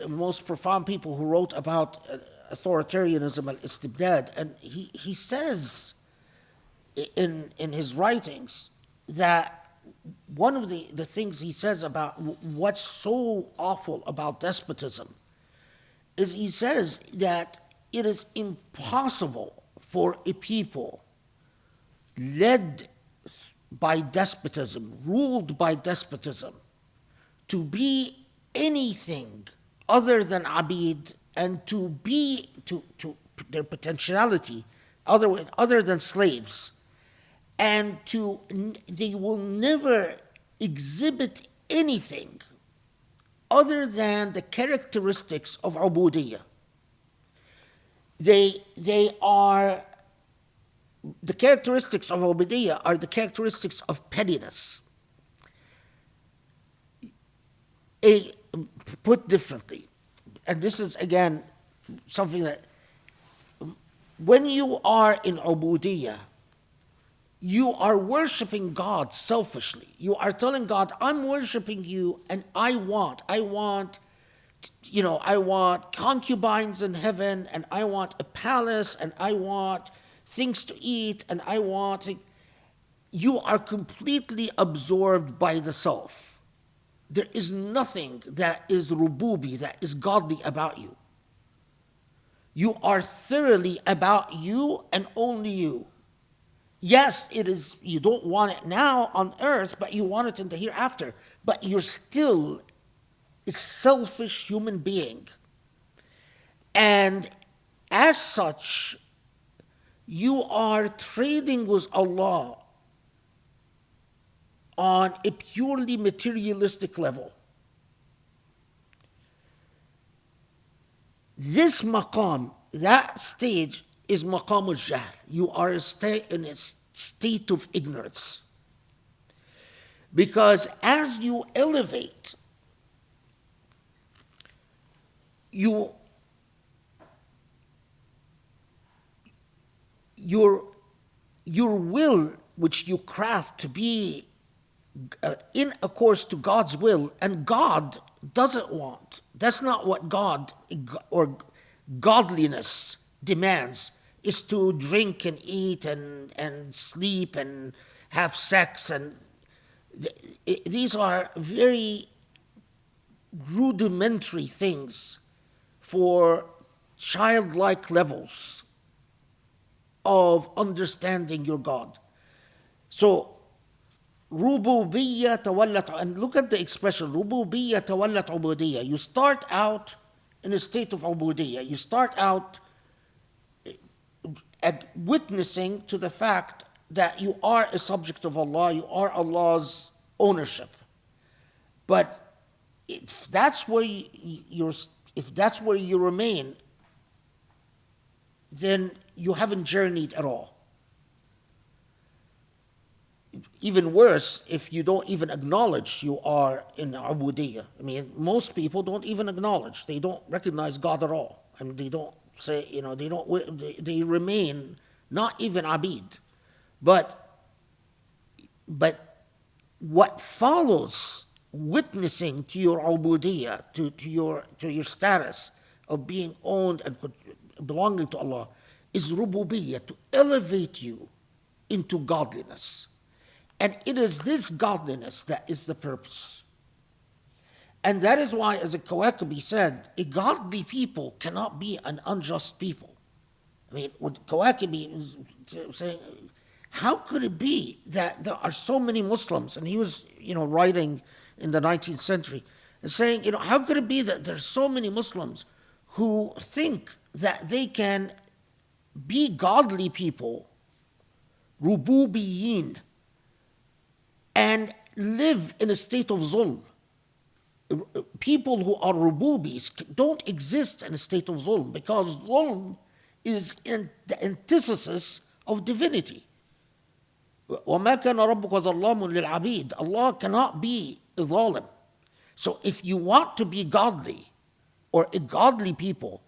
most profound people who wrote about authoritarianism and istibdad, and he says in his writings that one of the things he says about what's so awful about despotism is he says that it is impossible for a people led by despotism, ruled by despotism, to be anything other than abid and to be to their potentiality other than slaves, and they will never exhibit anything other than the characteristics of ubudiyah. They are the characteristics of ubudiyah are the characteristics of pettiness. Put differently, and this is again something that when you are in ubudiyah, you are worshiping God selfishly. You are telling God, I'm worshiping you, and I want concubines in heaven, and I want a palace, and I want things to eat, and you are completely absorbed by the self. There is nothing that is rububi, that is godly about you. You are thoroughly about you and only you. Yes, it is, you don't want it now on earth, but you want it in the hereafter. But you're still a selfish human being. And as such, you are trading with Allah on a purely materialistic level. This maqam, that stage, is maqam al-jahl. You are in a state of ignorance. Because as you elevate, your will, which you craft to be in accord to God's will, and God doesn't want. That's not what God or godliness demands, is to drink and eat and sleep and have sex. And these are very rudimentary things for childlike levels of understanding your God. So ربوبية تولت, and look at the expression, ربوبية تولت عبودية. You start out in a state of عبودية. You start out witnessing to the fact that you are a subject of Allah, you are Allah's ownership. But if that's where you remain, then you haven't journeyed at all. Even worse, if you don't even acknowledge you are in Ubudiyya. I mean, most people don't even acknowledge. They don't recognize God at all. I mean, they don't say, they remain not even Abid. But what follows witnessing to your Ubudiyya, to your status of being owned and belonging to Allah, is Rububiyyah, to elevate you into godliness. And it is this godliness that is the purpose. And that is why, as Kawakibi said, a godly people cannot be an unjust people. I mean, what Kawakibi is saying, how could it be that there are so many Muslims, and he was, writing in the 19th century, and saying, how could it be that there's so many Muslims who think that they can be godly people, rububiyin, and live in a state of zulm. People who are rububis don't exist in a state of zulm, because zulm is in the antithesis of divinity. وَمَا كَانَ رَبُّكَ ظَلَّامٌ لِلْعَبِيدِ. Allah cannot be a zalim. So if you want to be godly, or a godly people,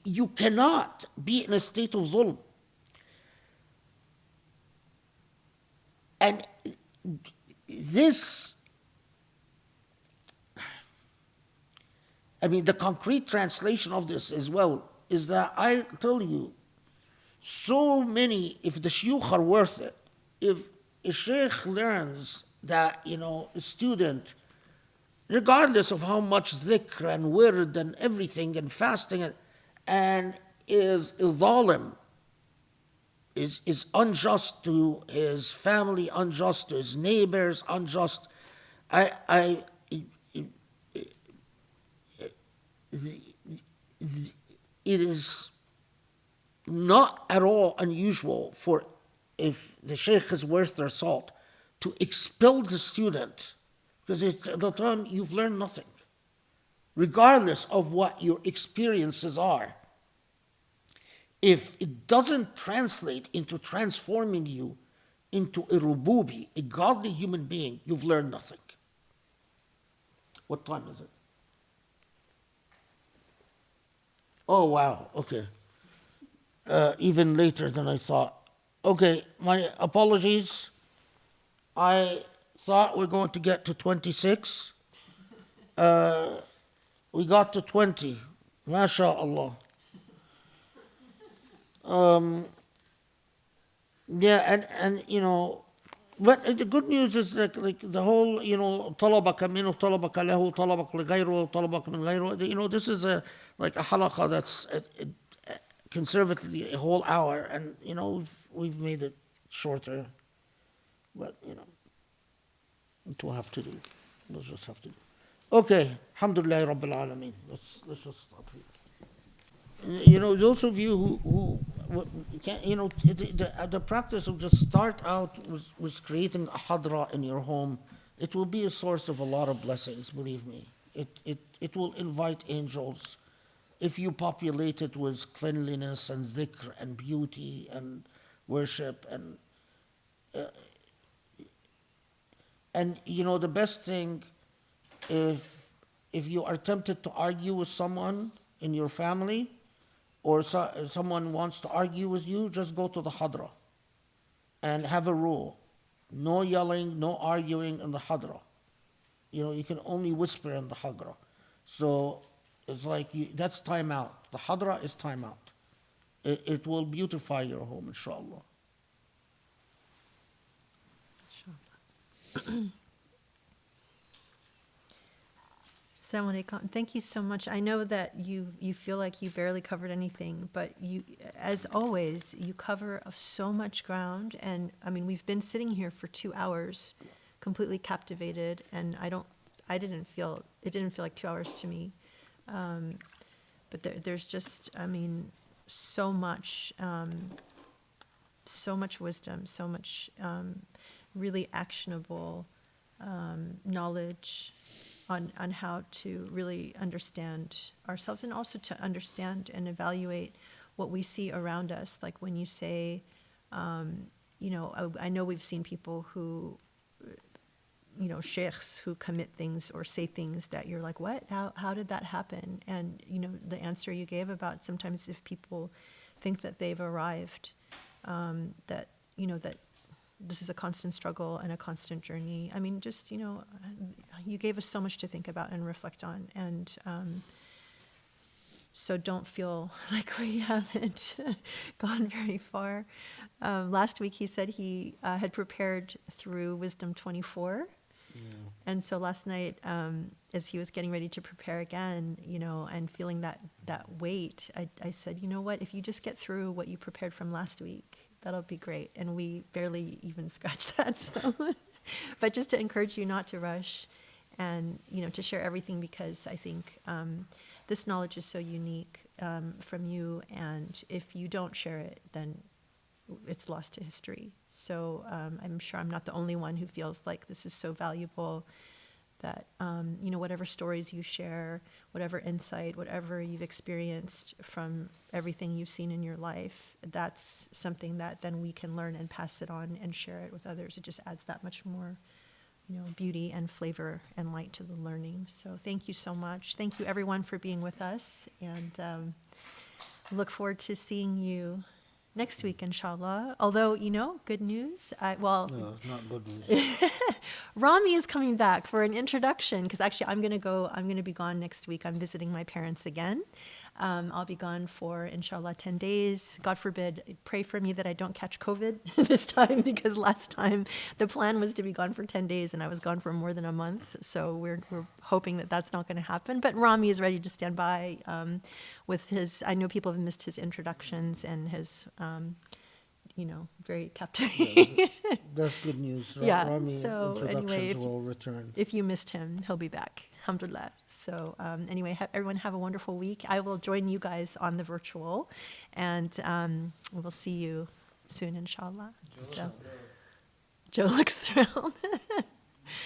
you cannot be in a state of zulm. And this, the concrete translation of this as well is that I tell you, so many, if the shuyukh are worth it, if a sheikh learns that, a student, regardless of how much dhikr and wird and everything and fasting and is zalim, is unjust to his family, unjust to his neighbors, unjust. It is not at all unusual for, if the sheikh is worth their salt, to expel the student, because at the time you've learned nothing, regardless of what your experiences are. If it doesn't translate into transforming you into a rububi, a godly human being, you've learned nothing. What time is it? Oh, wow, okay. Even later than I thought. Okay, my apologies. I thought we're going to get to 26. We got to 20. MashaAllah. But the good news is that, like the whole, طلبك منه طلبك له طلبك لغيره طلبك من غيره, this is like a halaqah that's conservatively a whole hour, and we've made it shorter, but it will have to do. We'll just have to do. Okay, alhamdulillah rabbil alameen. Let's just stop here. Those of you who can't, the practice of just start out with creating a hadra in your home, it will be a source of a lot of blessings, believe me. It will invite angels. If you populate it with cleanliness and dhikr and beauty and worship and the best thing, if you are tempted to argue with someone in your family, or someone wants to argue with you, just go to the hadra and have a rule. No yelling, no arguing in the hadra. You can only whisper in the hadra. So it's like, that's time out. The hadra is time out. It will beautify your home, inshallah. Assalamu alaikum. Thank you so much. I know that you feel like you barely covered anything, but you, as always, you cover so much ground. And I mean, we've been sitting here for 2 hours, completely captivated, and it didn't feel like 2 hours to me. But there's just, I mean, so much wisdom, so much really actionable knowledge on how to really understand ourselves, and also to understand and evaluate what we see around us. Like when you say, I know we've seen people who, sheikhs who commit things or say things that you're like, what? How did that happen? And, the answer you gave about sometimes if people think that they've arrived, that this is a constant struggle and a constant journey. I mean, just, you gave us so much to think about and reflect on. And so don't feel like we haven't gone very far. Last week he said he had prepared through Wisdom 24. Yeah. And so last night, as he was getting ready to prepare again, and feeling that weight, I said, you know what, if you just get through what you prepared from last week, that'll be great. And we barely even scratched that. So, but just to encourage you not to rush and, to share everything, because I think this knowledge is so unique from you. And if you don't share it, then it's lost to history. So I'm sure I'm not the only one who feels like this is so valuable, that, whatever stories you share, whatever insight, whatever you've experienced from everything you've seen in your life, that's something that then we can learn and pass it on and share it with others. It just adds that much more, beauty and flavor and light to the learning. So thank you so much. Thank you everyone for being with us, and look forward to seeing you next week, inshallah. Although, good news. No, not good news. Rami is coming back for an introduction, because actually I'm going to be gone next week. I'm visiting my parents again. I'll be gone for, inshallah, 10 days. God forbid, pray for me that I don't catch COVID this time, because last time the plan was to be gone for 10 days and I was gone for more than a month. So we're hoping that that's not going to happen. But Rami is ready to stand by with his, I know people have missed his introductions and his, very captivating. That's good news. Yeah, Rami so introductions anyway, will return. If you missed him, he'll be back. Alhamdulillah. So anyway, everyone have a wonderful week. I will join you guys on the virtual, and we'll see you soon, inshallah. So, Joe looks thrilled.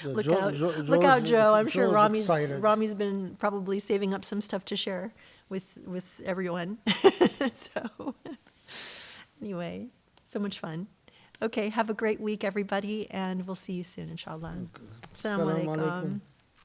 Look out, Joe. I'm sure Rami's been probably saving up some stuff to share with everyone. So anyway, so much fun. Okay, have a great week, everybody, and we'll see you soon, inshallah. Okay. Assalamu Assalamu alaikum. alaikum.